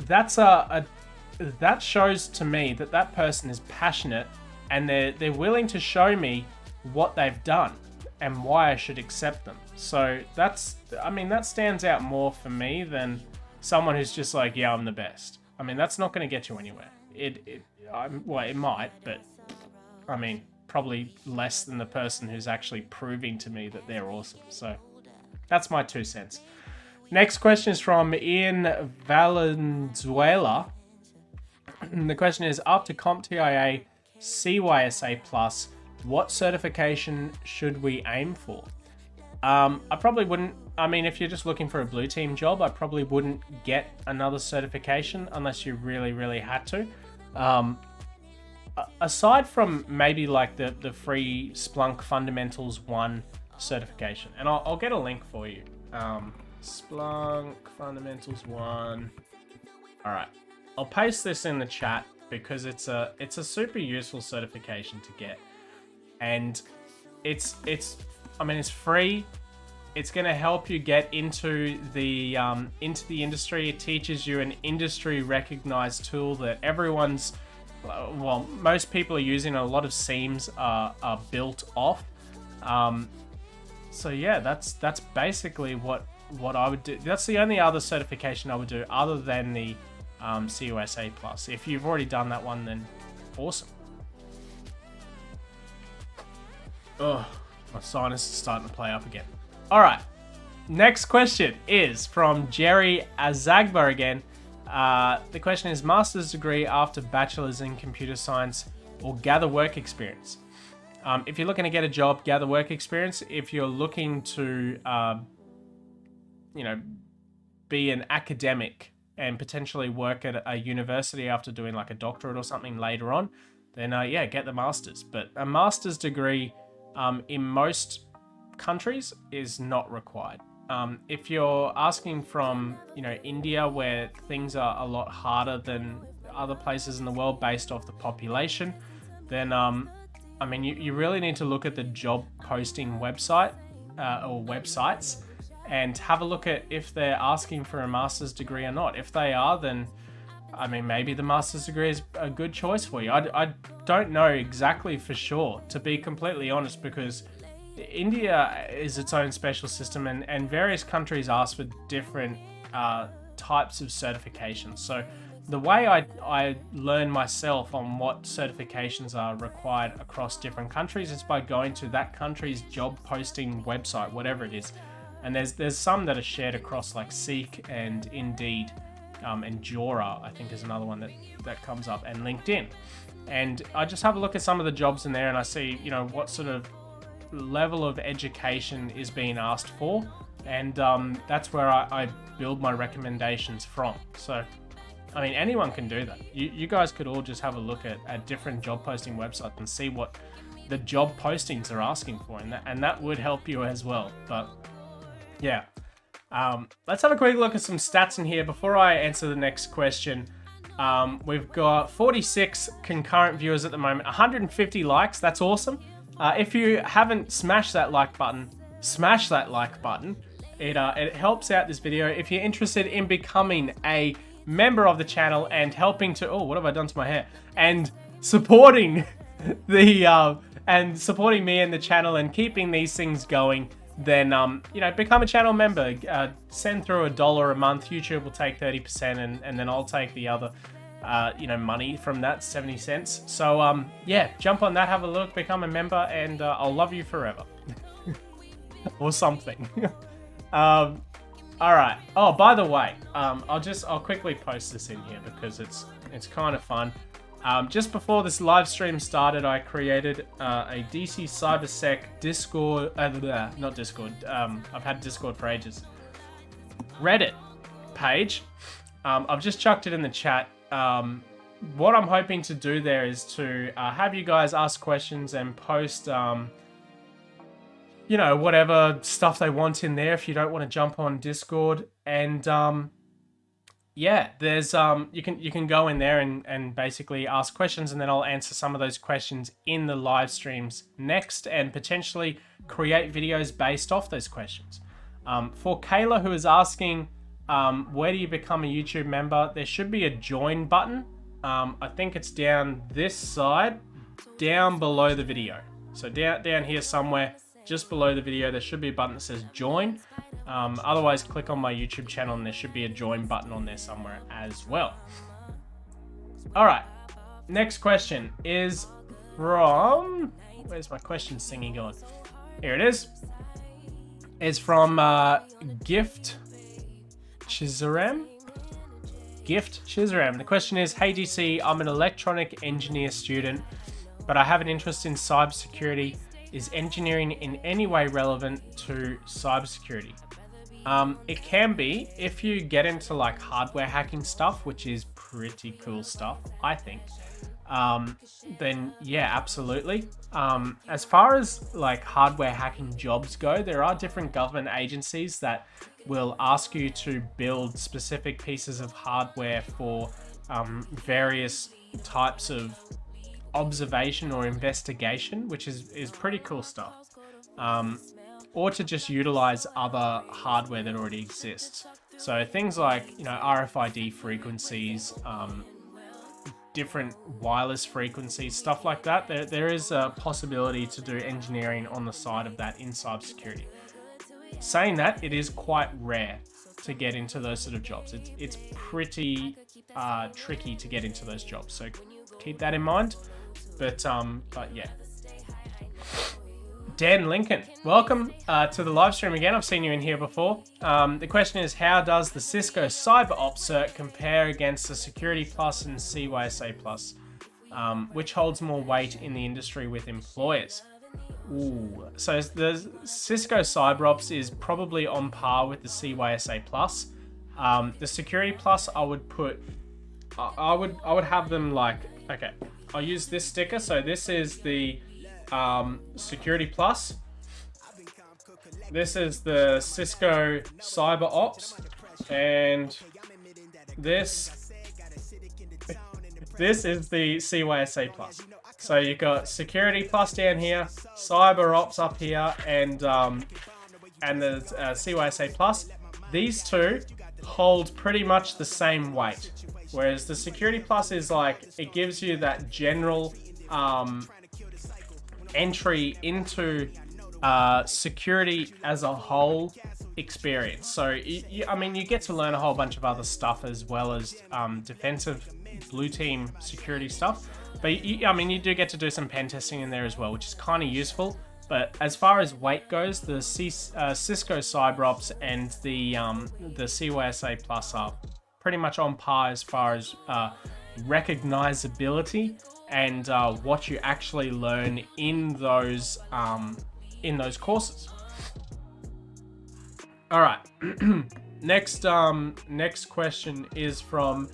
that shows to me that person is passionate, and they're willing to show me what they've done and why I should accept them. So that stands out more for me than someone who's just like, yeah, I'm the best. I mean, that's not going to get you anywhere. Well, it might, but I mean, probably less than the person who's actually proving to me that they're awesome. So that's my 2 cents. Next question is from Ian Valenzuela. The question is, after CompTIA CYSA+, what certification should we aim for? I probably wouldn't, I mean, if you're just looking for a blue team job, I probably wouldn't get another certification unless you really, really had to. Aside from maybe like the free Splunk Fundamentals 1 certification, and I'll get a link for you. Splunk Fundamentals 1. All right, I'll paste this in the chat because it's a super useful certification to get, and it's free. It's going to help you get into the industry. It teaches you an industry recognized tool that everyone's, well, most people are using. A lot of seams are built off. So yeah, that's basically what I would do. That's the only other certification I would do other than the CUSA+. If you've already done that one, then awesome. Ugh, my sinus is starting to play up again. All right, next question is from Jerry Azagba again. The question is, master's degree after bachelor's in computer science or gather work experience? If you're looking to get a job, gather work experience. If you're looking to, be an academic and potentially work at a university after doing like a doctorate or something later on, then yeah, get the master's. But a master's degree in most countries is not required. If you're asking from, India, where things are a lot harder than other places in the world based off the population, then you really need to look at the job posting website or websites and have a look at if they're asking for a master's degree or not. If they are, then maybe the master's degree is a good choice for you. I don't know exactly for sure, to be completely honest, because India is its own special system, and various countries ask for different types of certifications. So the way I learn myself on what certifications are required across different countries is by going to that country's job posting website, whatever it is. And there's some that are shared across like Seek and Indeed, and Jora, I think, is another one that comes up, and LinkedIn. And I just have a look at some of the jobs in there, and I see, what sort of level of education is being asked for, and that's where I build my recommendations from. So anyone can do that. You guys could all just have a look at different job posting websites and see what the job postings are asking for, and that would help you as well. But yeah, let's have a quick look at some stats in here before I answer the next question. We've got 46 concurrent viewers at the moment, 150 likes. That's awesome. If you haven't smashed that like button, smash that like button. It helps out this video. If you're interested in becoming a member of the channel and helping to, what have I done to my hair? And supporting supporting me and the channel and keeping these things going, then become a channel member. Send through $1 a month. YouTube will take 30%, and then I'll take the other money from that, 70 cents. So yeah, jump on that, have a look, become a member, and I'll love you forever. Or something. All right. Oh, by the way, I'll quickly post this in here because it's kind of fun. Just before this live stream started, I created a DC CyberSec Discord, not Discord, I've had Discord for ages, Reddit page. I've just chucked it in the chat. What I'm hoping to do there is to have you guys ask questions and post, whatever stuff they want in there if you don't want to jump on Discord. And yeah, there's you can go in there and basically ask questions, and then I'll answer some of those questions in the live streams next, and potentially create videos based off those questions. For Kayla, who is asking, where do you become a YouTube member? There should be a join button. I think it's down this side, down below the video. So down here somewhere, just below the video, there should be a button that says join. Otherwise, click on my YouTube channel and there should be a join button on there somewhere as well. All right. Next question is from... Where's my question singing going? Here it is. It's from Gift Chizaram. Gift Chizaram. The question is, hey DC, I'm an electronic engineer student, but I have an interest in cybersecurity. Is engineering in any way relevant to cybersecurity? It can be if you get into like hardware hacking stuff, which is pretty cool stuff, I think. Then yeah, absolutely. As far as like hardware hacking jobs go, there are different government agencies that will ask you to build specific pieces of hardware for various types of observation or investigation, which is pretty cool stuff. Or to just utilize other hardware that already exists. So things like, you know, RFID frequencies, different wireless frequencies, stuff like that. There is a possibility to do engineering on the side of that in cybersecurity. Saying that, it is quite rare to get into those sort of jobs. It's pretty tricky to get into those jobs. So keep that in mind. But yeah. Dan Lincoln, welcome to the live stream again. I've seen you in here before. The question is, how does the Cisco CyberOps Cert compare against the Security Plus and CYSA Plus? Which holds more weight in the industry with employers? Ooh. So the Cisco CyberOps is probably on par with the CYSA Plus. The Security Plus, I would have them like, okay, I'll use this sticker. So this is the Security Plus. This is the Cisco CyberOps, and this is the CYSA Plus. So you've got Security Plus down here, CyberOps up here, and the CYSA Plus. These two hold pretty much the same weight, whereas the Security Plus is like, it gives you that general entry into security as a whole experience. So I mean, you get to learn a whole bunch of other stuff as well as defensive blue team security stuff. But I mean, you do get to do some pen testing in there as well, which is kind of useful. But as far as weight goes, the Cisco CyberOps and the CYSA Plus are pretty much on par as far as recognizability and what you actually learn in those courses. All right. Next question is from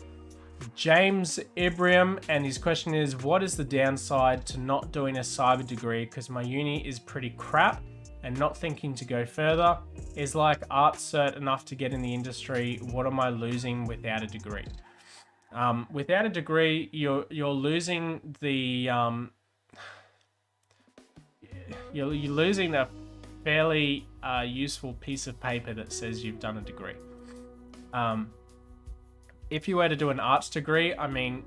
James Ibrahim, and his question is, what is the downside to not doing a cyber degree? Because my uni is pretty crap and not thinking to go further. Is like art cert enough to get in the industry? What am I losing without a degree? Without a degree, you're losing the you're losing a fairly useful piece of paper that says you've done a degree. If you were to do an arts degree, I mean,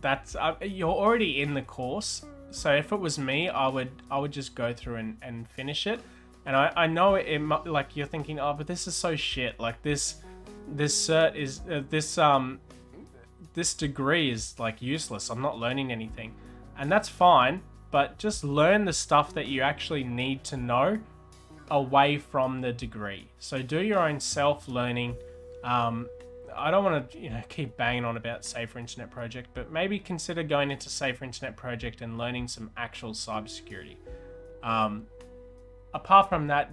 that's you're already in the course. So if it was me, I would just go through and finish it. And I know it like you're thinking, oh, but this is so shit. Like this cert is this degree is like useless. I'm not learning anything, and that's fine. But just learn the stuff that you actually need to know away from the degree. So do your own self-learning. I don't want to, keep banging on about Safer Internet Project, but maybe consider going into Safer Internet Project and learning some actual cybersecurity. Apart from that,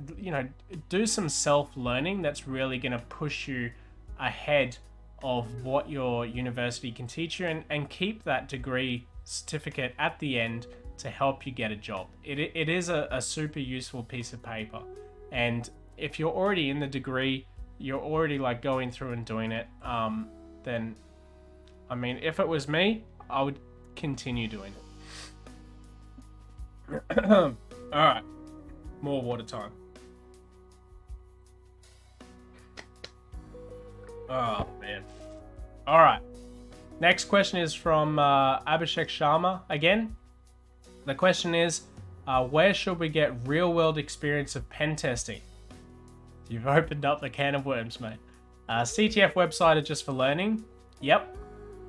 do some self-learning that's really going to push you ahead of what your university can teach you, and keep that degree certificate at the end to help you get a job. It is a super useful piece of paper, and if you're already in the degree, you're already like going through and doing it, then I mean, if it was me, I would continue doing it. All right, more water time. Oh man. All right, next question is from Abhishek Sharma again. The question is, where should we get real-world experience of pen testing? You've opened up the can of worms, mate. CTF website are just for learning. Yep.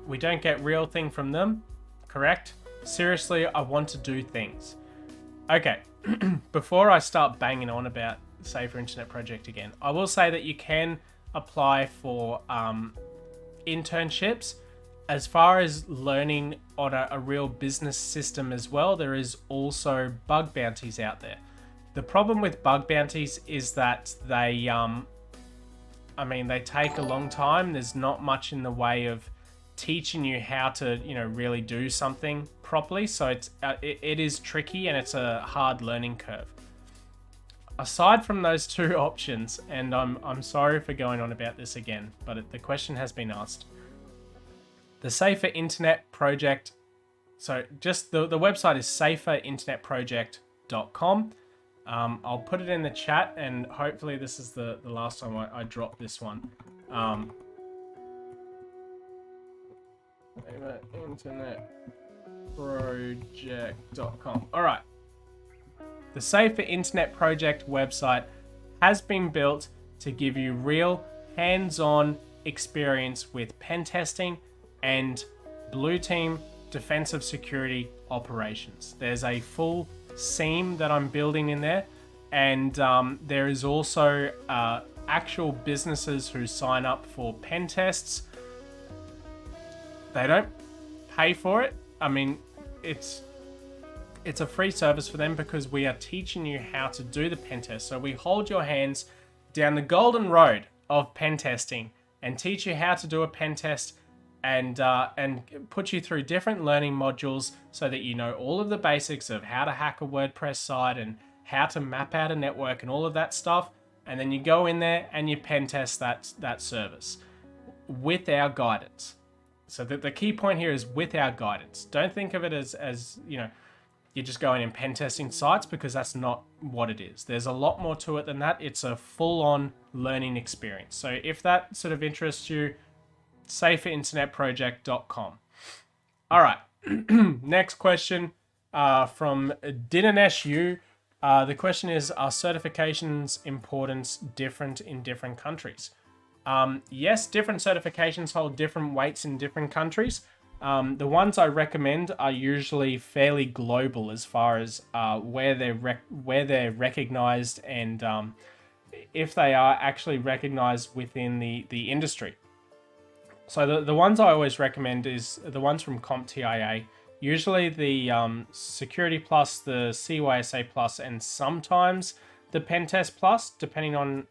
We don't get real thing from them, correct? Seriously, I want to do things. Okay, before I start banging on about Safer Internet Project again, I will say that you can apply for internships. As far as learning on a real business system as well, there is also bug bounties out there. The problem with bug bounties is that they take a long time. There's not much in the way of teaching you how to, really do something properly. So it is tricky and it's a hard learning curve. Aside from those two options, and I'm sorry for going on about this again, but the question has been asked. The Safer Internet Project, so just the website is saferinternetproject.com. I'll put it in the chat, and hopefully this is the last time I drop this one. Internetproject.com. All right. The Safer Internet Project website has been built to give you real hands-on experience with pen testing and blue team defensive security operations. There's a full SIEM that I'm building in there, and there is also actual businesses who sign up for pen tests. They don't pay for it. I mean, it's a free service for them because we are teaching you how to do the pen test. So we hold your hands down the golden road of pen testing and teach you how to do a pen test and put you through different learning modules so that you know all of the basics of how to hack a WordPress site and how to map out a network and all of that stuff. And then you go in there and you pen test that service with our guidance. So the key point here is with our guidance. Don't think of it as you're just going and pen testing sites, because that's not what it is. There's a lot more to it than that. It's a full-on learning experience. So if that sort of interests you, saferinternetproject.com. All right. Next question from Dinesh U. The question is, are certifications importance different in different countries? Yes, different certifications hold different weights in different countries. The ones I recommend are usually fairly global as far as where they're recognized and if they are actually recognized within the industry. So the ones I always recommend is the ones from CompTIA, usually the Security Plus, the CYSA Plus, and sometimes the Pentest Plus, depending on,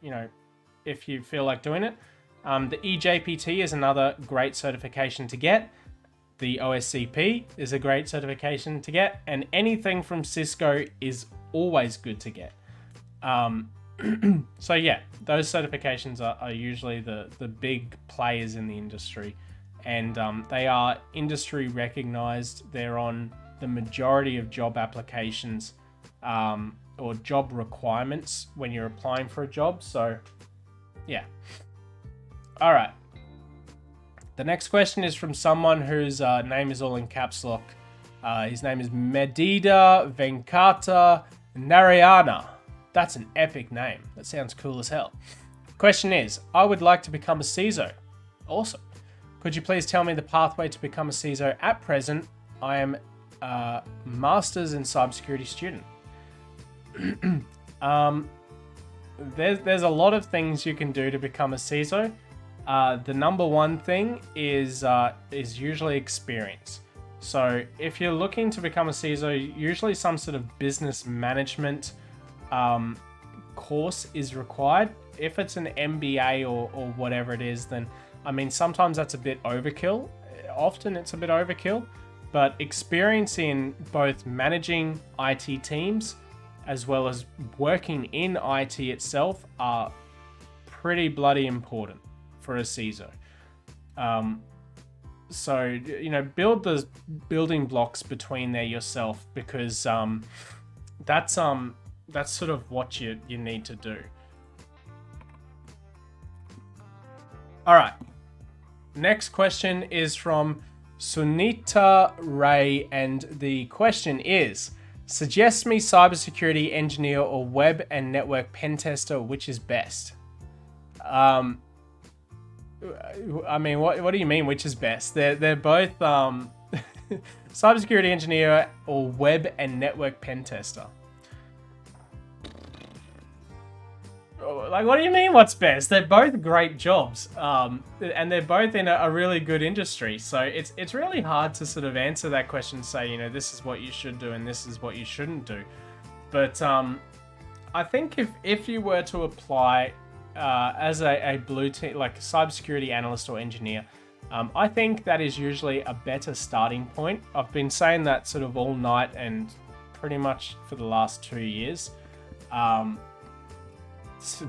if you feel like doing it. The EJPT is another great certification to get. The OSCP is a great certification to get, and anything from Cisco is always good to get. So yeah, those certifications are usually the big players in the industry, and they are industry recognized. They're on the majority of job applications or job requirements when you're applying for a job. So yeah. All right. The next question is from someone whose name is all in caps lock. His name is Medida Venkata Narayana. That's an epic name. That sounds cool as hell. Question is, I would like to become a CISO. Awesome. Could you please tell me the pathway to become a CISO? At present, I am a master's in cybersecurity student. There's a lot of things you can do to become a CISO. The number one thing is usually experience. So if you're looking to become a CISO, usually some sort of business management course is required. If it's an MBA or whatever it is, then sometimes that's a bit overkill. Often it's a bit overkill, but experience in both managing IT teams as well as working in IT itself are pretty bloody important for a CISO. So, build the building blocks between there yourself, because that's sort of what you need to do. All right. Next question is from Sunita Ray, and the question is, suggest me cybersecurity engineer or web and network pen tester, which is best? I mean, what do you mean? Which is best? They're both cybersecurity engineer or web and network pen tester. Like, what do you mean? What's best? They're both great jobs, and they're both in a really good industry. So it's really hard to sort of answer that question. Say, you know, this is what you should do and this is what you shouldn't do. But I think if you were to apply as a blue team, like a cybersecurity analyst or engineer, I think that is usually a better starting point. I've been saying that sort of all night and pretty much for the last 2 years.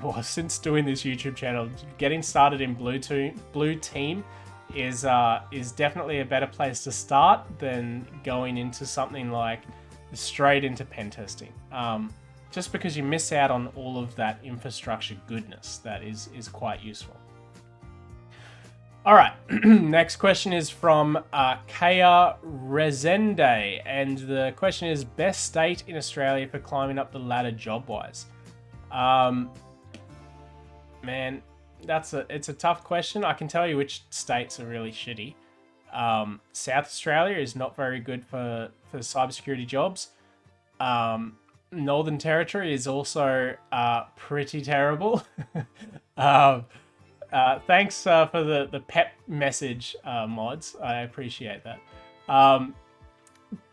Well, since doing this YouTube channel, getting started in blue team is definitely a better place to start than going into something like straight into pen testing. Just because you miss out on all of that infrastructure goodness that is quite useful. All right, next question is from Kaya Rezende, and the question is best state in Australia for climbing up the ladder job-wise. Man, it's a tough question. I can tell you which states are really shitty. South Australia is not very good for cybersecurity jobs. Northern Territory is also pretty terrible. Thanks for the pep message, mods. I appreciate that.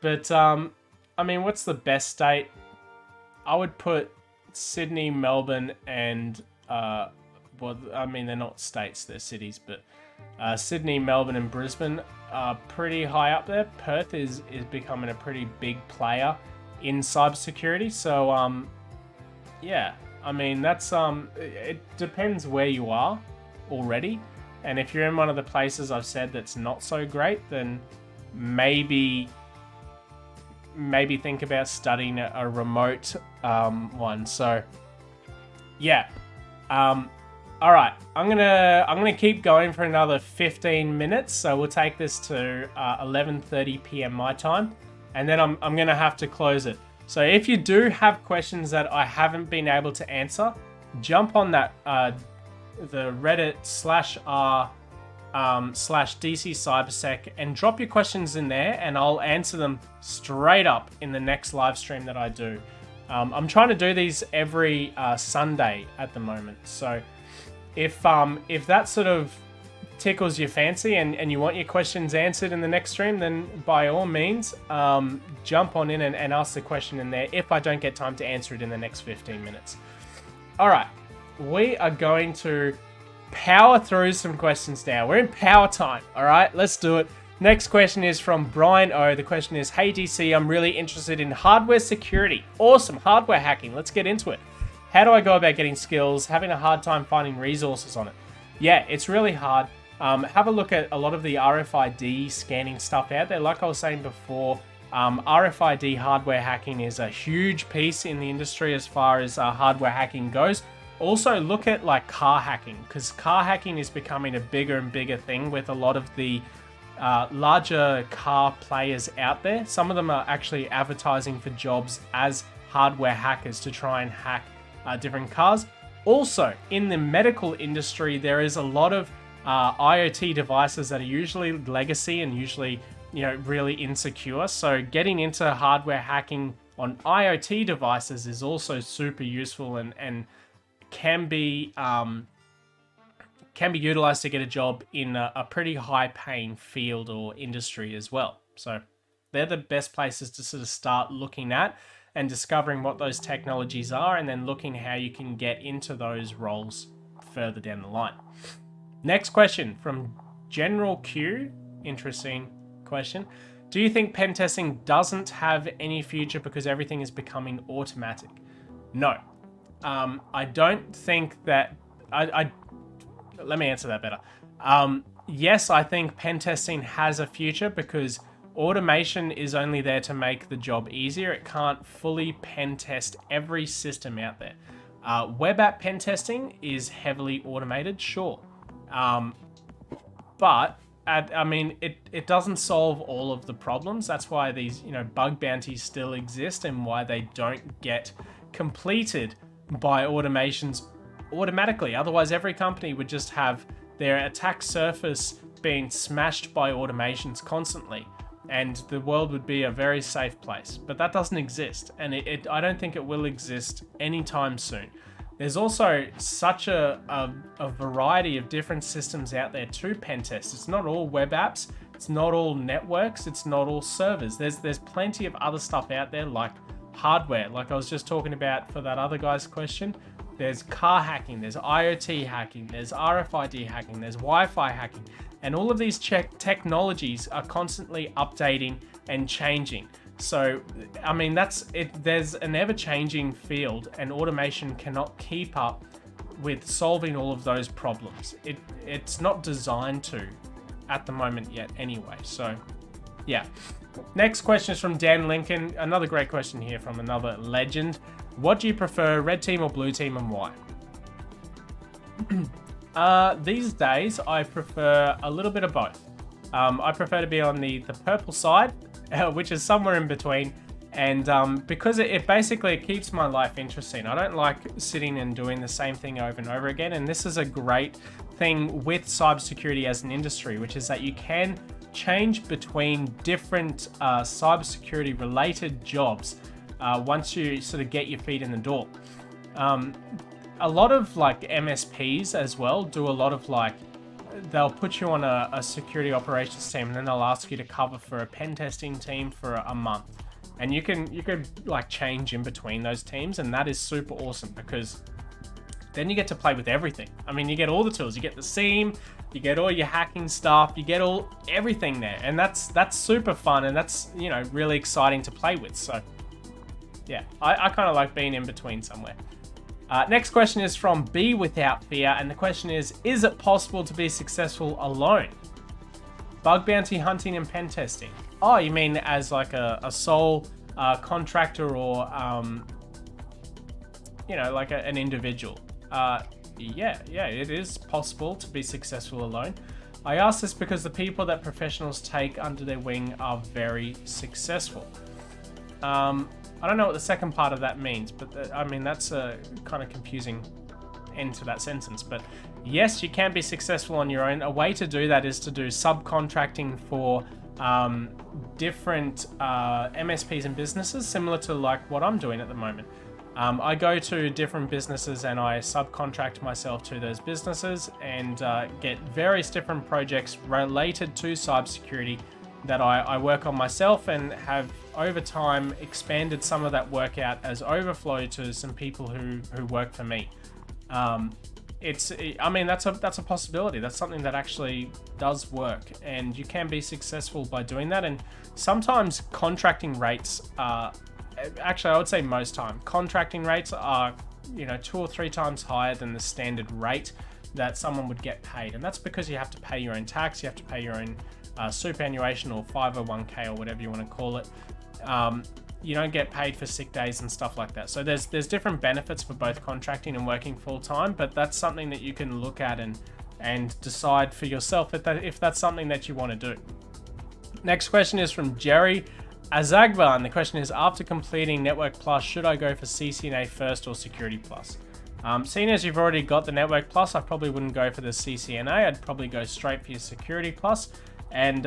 But I mean, what's the best state? I would put Sydney, Melbourne, and well, I mean, they're not states, they're cities, but Sydney, Melbourne, and Brisbane are pretty high up there. Perth is becoming a pretty big player in cybersecurity. So yeah, I mean, that's it depends where you are already, and if you're in one of the places I've said that's not so great, then maybe think about studying a remote one. So yeah, all right, I'm gonna keep going for another 15 minutes, so we'll take this to 11:30 p.m. my time, and then I'm gonna have to close it. So if you do have questions that I haven't been able to answer, jump on that the Reddit /r/DC Cybersec and drop your questions in there, and I'll answer them straight up in the next live stream that I do. I'm trying to do these every Sunday at the moment, so if that sort of tickles your fancy and you want your questions answered in the next stream, then by all means jump on in and ask the question in there if I don't get time to answer it in the next 15 minutes. All right, we are going to power through some questions now. We're in power time. All right, let's do it. Next question is from Brian O. The question is, hey DC, I'm really interested in hardware security. Awesome, hardware hacking. Let's get into it. How do I go about getting skills? Having a hard time finding resources on it. Yeah, it's really hard. Have a look at a lot of the RFID scanning stuff out there. Like I was saying before, RFID hardware hacking is a huge piece in the industry as far as hardware hacking goes. Also look at like car hacking, because car hacking is becoming a bigger and bigger thing with a lot of the larger car players out there. Some of them are actually advertising for jobs as hardware hackers to try and hack different cars. Also, in the medical industry, there is a lot of IoT devices that are usually legacy and usually, you know, really insecure. So getting into hardware hacking on IoT devices is also super useful and can be utilized to get a job in a pretty high-paying field or industry as well. So they're the best places to sort of start looking at and discovering what those technologies are, and then looking how you can get into those roles further down the line. Next question from General Q. Interesting question. Do you think pen testing doesn't have any future because everything is becoming automatic? No. I don't think that... Let me answer that better. Yes, I think pen testing has a future because automation is only there to make the job easier. It can't fully pen test every system out there. Web app pen testing is heavily automated, sure. But I mean, it doesn't solve all of the problems. That's why these, you know, bug bounties still exist and why they don't get completed by automations automatically. Otherwise, every company would just have their attack surface being smashed by automations constantly, and the world would be a very safe place. But that doesn't exist, and I don't think it will exist anytime soon. There's also such a variety of different systems out there to pen test. It's not all web apps, it's not all networks, it's not all servers. There's plenty of other stuff out there, like hardware, like I was just talking about for that other guy's question. There's car hacking, there's IoT hacking, there's RFID hacking, there's Wi-Fi hacking, and all of these technologies are constantly updating and changing. So, I mean, that's it. There's an ever-changing field, and automation cannot keep up with solving all of those problems. It's not designed to at the moment yet anyway. So, yeah. Next question is from Dan Lincoln. Another great question here from another legend. What do you prefer, red team or blue team, and why? These days, I prefer a little bit of both. I prefer to be on the purple side, which is somewhere in between. And because it basically keeps my life interesting. I don't like sitting and doing the same thing over and over again. And this is a great thing with cybersecurity as an industry, which is that you can change between different cybersecurity related jobs once you sort of get your feet in the door. A lot of like MSPs as well do a lot of like, they'll put you on a security operations team, and then they'll ask you to cover for a pen testing team for a month. And you can like change in between those teams, and that is super awesome because then you get to play with everything. I mean, you get all the tools, you get the SIEM, you get all your hacking stuff, you get everything there, and that's super fun, and that's, you know, really exciting to play with. So yeah, I kind of like being in between somewhere. Next question is from Be Without Fear, and the question is it possible to be successful alone? Bug bounty hunting and pen testing. Oh, you mean as like a sole contractor or, you know, like an individual? Yeah, it is possible to be successful alone. I ask this because the people that professionals take under their wing are very successful. I don't know what the second part of that means, but I mean, that's a kind of confusing end to that sentence. But yes, you can be successful on your own. A way to do that is to do subcontracting for different MSPs and businesses, similar to like what I'm doing at the moment. I go to different businesses and I subcontract myself to those businesses and get various different projects related to cybersecurity that I work on myself, and have over time expanded some of that work out as overflow to some people who work for me. I mean, that's a possibility. That's something that actually does work, and you can be successful by doing that. And sometimes contracting rates are, actually I would say most time, contracting rates are, you know, 2 or 3 times higher than the standard rate that someone would get paid. And that's because you have to pay your own tax, you have to pay your own superannuation or 501k or whatever you want to call it. You don't get paid for sick days and stuff like that. So there's different benefits for both contracting and working full time, but that's something that you can look at and decide for yourself if that's something that you want to do. Next question is from Jerry Azagva, and the question is, after completing Network Plus, should I go for Ccna first or Security Plus? Seeing as you've already got the Network Plus, I probably wouldn't go for the Ccna. I'd probably go straight for your Security Plus and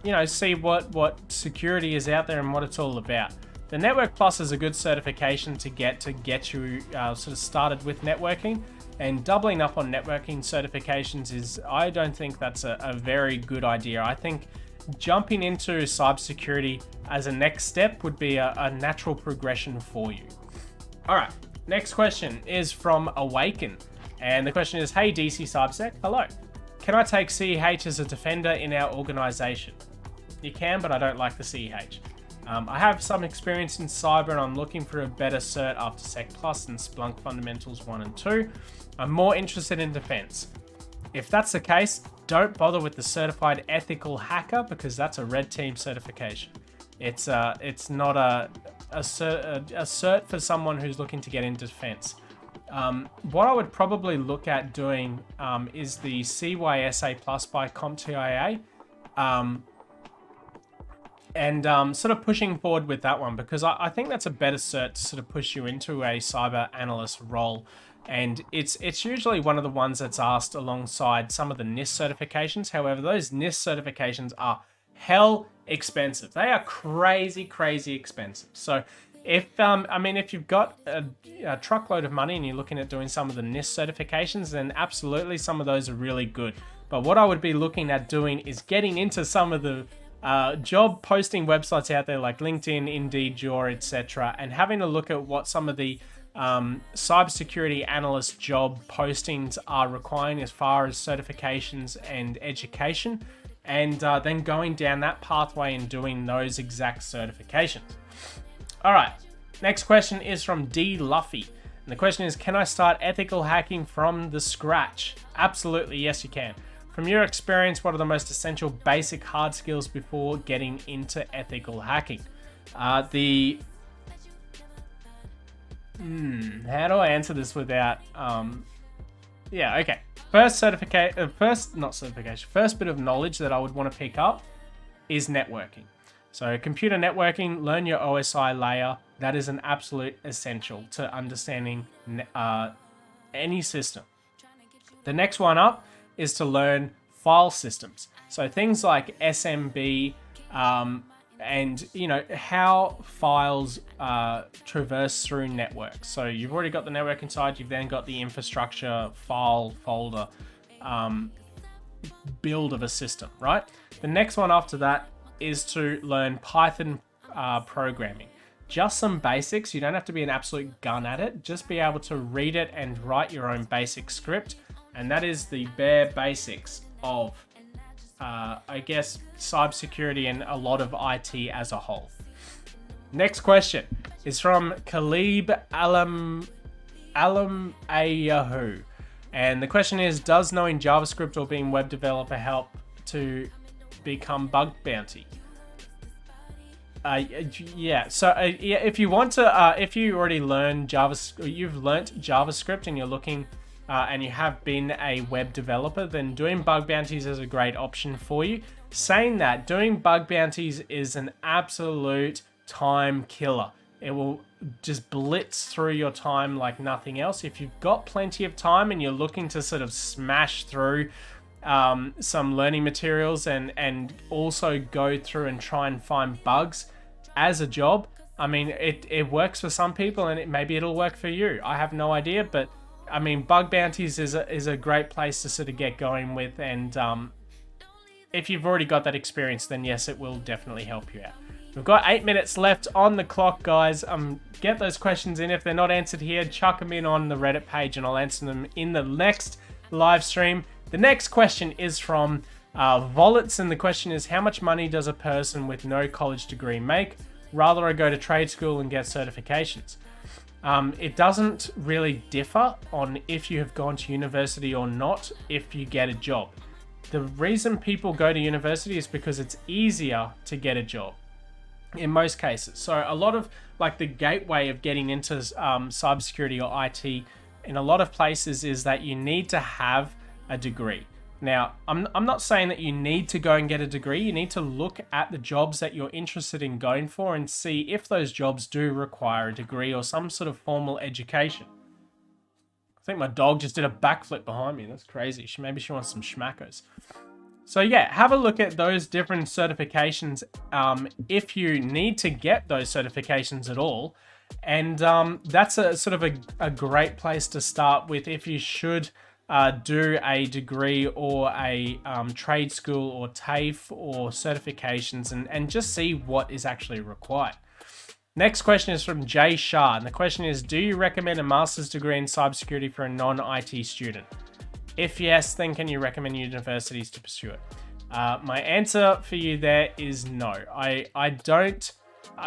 you know, see what security is out there and what it's all about. The Network Plus is a good certification to get you sort of started with networking, and doubling up on networking certifications is, I don't think that's a very good idea. I think jumping into cybersecurity as a next step would be a natural progression for you. All right, next question is from Awaken, and the question is, hey DC CyberSec, hello. Can I take CEH as a defender in our organization? You can, but I don't like the CEH. I have some experience in cyber, and I'm looking for a better cert after Sec Plus and Splunk Fundamentals 1 and 2. I'm more interested in defense. If that's the case, don't bother with the Certified Ethical Hacker, because that's a red team certification. It's not a cert for someone who's looking to get into defense. What I would probably look at doing is the CYSA Plus by CompTIA, and sort of pushing forward with that one, because I think that's a better cert to sort of push you into a cyber analyst role And it's usually one of the ones that's asked alongside some of the NIST certifications. However, those NIST certifications are hell expensive. They are crazy expensive. So if you've got a truckload of money and you're looking at doing some of the NIST certifications, then absolutely some of those are really good. But what I would be looking at doing is getting into some of the job posting websites out there like LinkedIn, Indeed, Job, etc., and having a look at what some of the cybersecurity analyst job postings are requiring as far as certifications and education, and then going down that pathway and doing those exact certifications. All right, next question is from D. Luffy. And the question is, can I start ethical hacking from the scratch? Absolutely, yes you can. From your experience, what are the most essential basic hard skills before getting into ethical hacking? How do I answer this without... okay. First bit of knowledge that I would want to pick up is networking. So computer networking, learn your OSI layer. That is an absolute essential to understanding any system. The next one up is to learn file systems. So things like SMB, and how files traverse through networks. So you've already got the networking side, you've then got the infrastructure, file, folder, build of a system, right? The next one after that is to learn Python programming. Just some basics. You don't have to be an absolute gun at it. Just be able to read it and write your own basic script. And that is the bare basics of cybersecurity and a lot of IT as a whole. Next question is from Khalib Ayahu. And the question is, does knowing JavaScript or being web developer help to become bug bounty? If you want to, if you already learn JavaScript, you've learnt JavaScript and you're looking and you have been a web developer, then doing bug bounties is a great option for you. Saying that, doing bug bounties is an absolute time killer. It will just blitz through your time like nothing else. If you've got plenty of time and you're looking to sort of smash through some learning materials and also go through and try and find bugs as a job, I mean, it works for some people and maybe it'll work for you. I have no idea, but I mean, bug bounties is a great place to sort of get going with, and if you've already got that experience, then yes, it will definitely help you out. We've got 8 minutes left on the clock, guys. Get those questions in. If they're not answered here, chuck them in on the Reddit page and I'll answer them in the next live stream. The next question is from Volits, and the question is, how much money does a person with no college degree make? Rather, I go to trade school and get certifications. It doesn't really differ on if you have gone to university or not if you get a job. The reason people go to university is because it's easier to get a job in most cases. So a lot of like the gateway of getting into cybersecurity or IT in a lot of places is that you need to have a degree. Now, I'm not saying that you need to go and get a degree. You need to look at the jobs that you're interested in going for and see if those jobs do require a degree or some sort of formal education. I think my dog just did a backflip behind me. That's crazy. Maybe she wants some schmackos. So yeah, have a look at those different certifications if you need to get those certifications at all. And that's a sort of a great place to start with if you should do a degree or a trade school or TAFE or certifications and just see what is actually required. Next question is from Jay Shah, and the question is, do you recommend a master's degree in cybersecurity for a non-IT student? If yes, then can you recommend universities to pursue it? My answer for you there is no. I don't.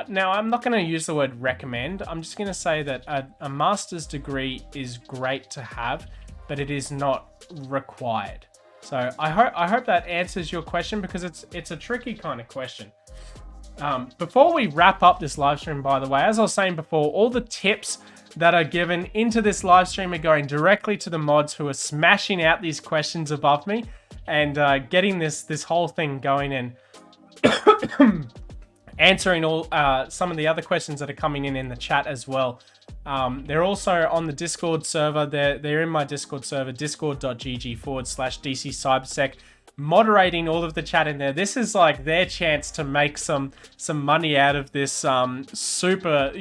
Now, I'm not going to use the word recommend. I'm just going to say that a master's degree is great to have, but it is not required. So I hope that answers your question, because it's a tricky kind of question. Before we wrap up this live stream, by the way, as I was saying before, all the tips that are given into this live stream are going directly to the mods who are smashing out these questions above me and getting this whole thing going and answering all some of the other questions that are coming in the chat as well. They're also on the Discord server. They're in my Discord server, discord.gg/DC Cybersec, moderating all of the chat in there. This is like their chance to make some money out of this super,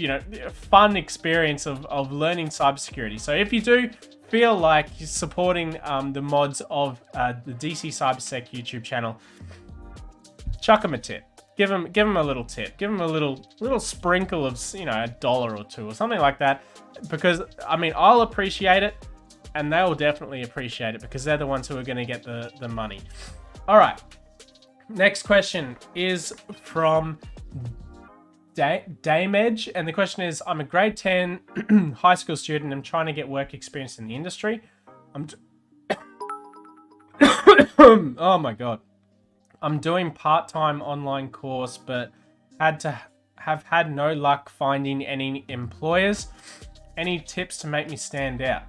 fun experience of learning cybersecurity. So if you do feel like you're supporting the mods of the DC Cybersec YouTube channel, chuck them a tip. Give them a little tip. Give them a little sprinkle of, $1 or $2 or something like that. Because, I'll appreciate it. And they'll definitely appreciate it because they're the ones who are going to get the money. All right. Next question is from Damage. And the question is, I'm a grade 10 high school student. I'm trying to get work experience in the industry. Oh my God. I'm doing part-time online course, but have had no luck finding any employers. Any tips to make me stand out?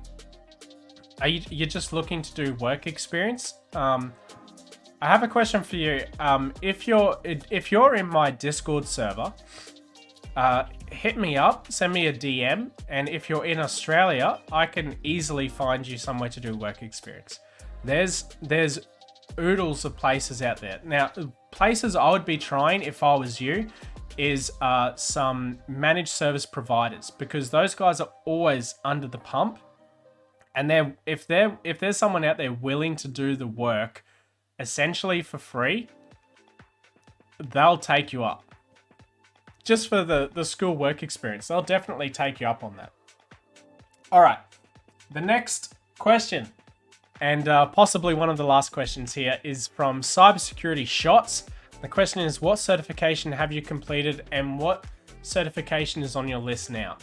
You're just looking to do work experience? I have a question for you. If you're in my Discord server, hit me up, send me a DM, and if you're in Australia, I can easily find you somewhere to do work experience. There's oodles of places out there. Now, places I would be trying if I was you is some managed service providers, because those guys are always under the pump, and if there's someone out there willing to do the work essentially for free, they'll take you up. Just for the school work experience, they'll definitely take you up on that. All right, the next question, and possibly one of the last questions here, is from Cybersecurity Shots. The question is, what certification have you completed and what certification is on your list now?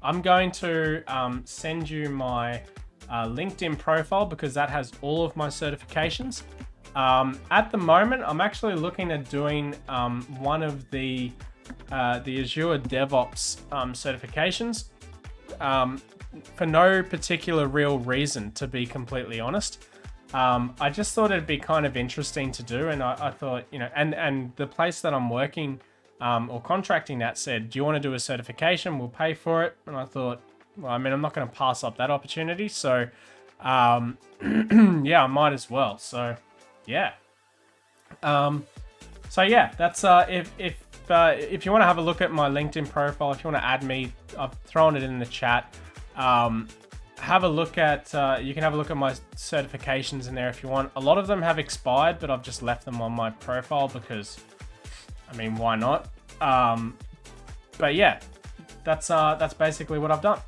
I'm going to send you my LinkedIn profile because that has all of my certifications. At the moment, I'm actually looking at doing one of the Azure DevOps certifications. For no particular real reason, to be completely honest. I just thought it'd be kind of interesting to do, and I thought, and the place that I'm working or contracting at said, do you want to do a certification? We'll pay for it. And I thought, well, I'm not going to pass up that opportunity. So, yeah, I might as well. So, yeah. That's if you want to have a look at my LinkedIn profile, if you want to add me, I've thrown it in the chat. Have a look at, you can have a look at my certifications in there if you want. A lot of them have expired, but I've just left them on my profile because, why not? But yeah, that's basically what I've done.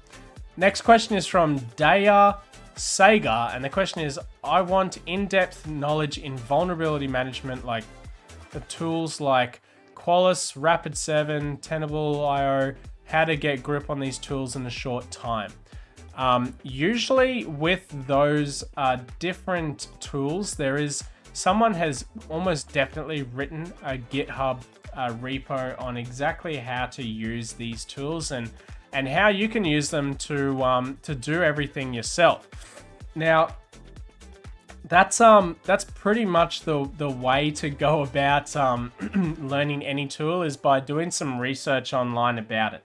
Next question is from Daya Sagar, and the question is, I want in-depth knowledge in vulnerability management, like the tools like Qualys, Rapid7, Tenable.io, how to get grip on these tools in a short time. Usually with those different tools, someone has almost definitely written a GitHub repo on exactly how to use these tools and how you can use them to do everything yourself. Now, that's pretty much the way to go about learning any tool, is by doing some research online about it.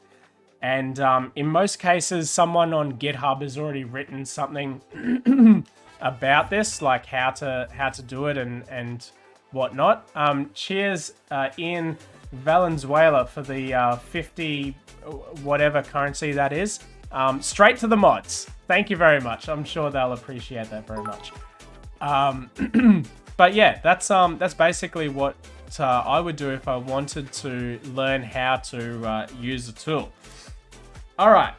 And in most cases, someone on GitHub has already written something about this, like how to do it and whatnot. Cheers in Valenzuela for the 50 whatever currency that is. Straight to the mods. Thank you very much. I'm sure they'll appreciate that very much. But yeah, that's basically what I would do if I wanted to learn how to use a tool. All right.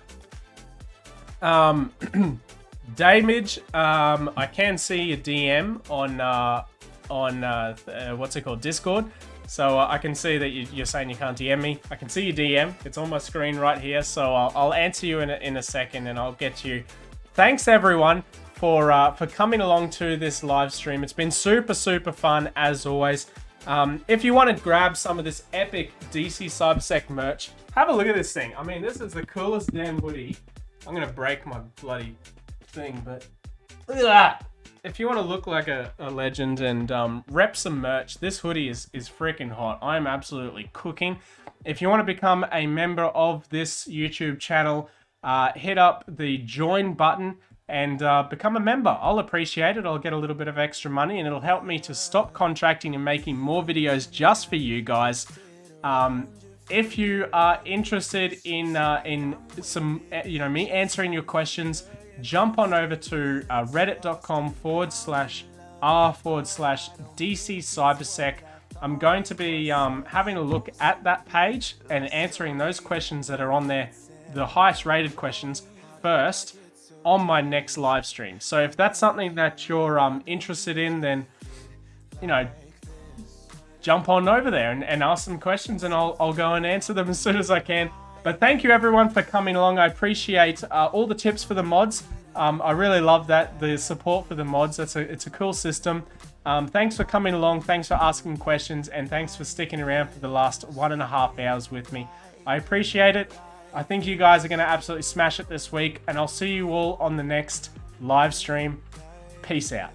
Damage, I can see your DM on what's it called, Discord. So I can see that you're saying you can't DM me. I can see your DM. It's on my screen right here. So I'll answer you in a second, and I'll get you. Thanks everyone for coming along to this live stream. It's been super fun as always. If you want to grab some of this epic DC CyberSec merch, have a look at this thing. This is the coolest damn hoodie. I'm going to break my bloody thing, but look at that. If you want to look like a legend and rep some merch, this hoodie is freaking hot. I am absolutely cooking. If you want to become a member of this YouTube channel, hit up the join button and become a member. I'll appreciate it. I'll get a little bit of extra money, and it'll help me to stop contracting and making more videos just for you guys. If you are interested in some, me answering your questions, jump on over to reddit.com/r/DC Cybersec. I'm going to be having a look at that page and answering those questions that are on there, the highest rated questions, first on my next live stream. So if that's something that you're interested in, then, jump on over there and ask some questions, and I'll go and answer them as soon as I can. But thank you everyone for coming along. I appreciate all the tips for the mods. I really love that, the support for the mods. It's a cool system. Thanks for coming along. Thanks for asking questions, and thanks for sticking around for the last 1.5 hours with me. I appreciate it. I think you guys are going to absolutely smash it this week, and I'll see you all on the next live stream. Peace out.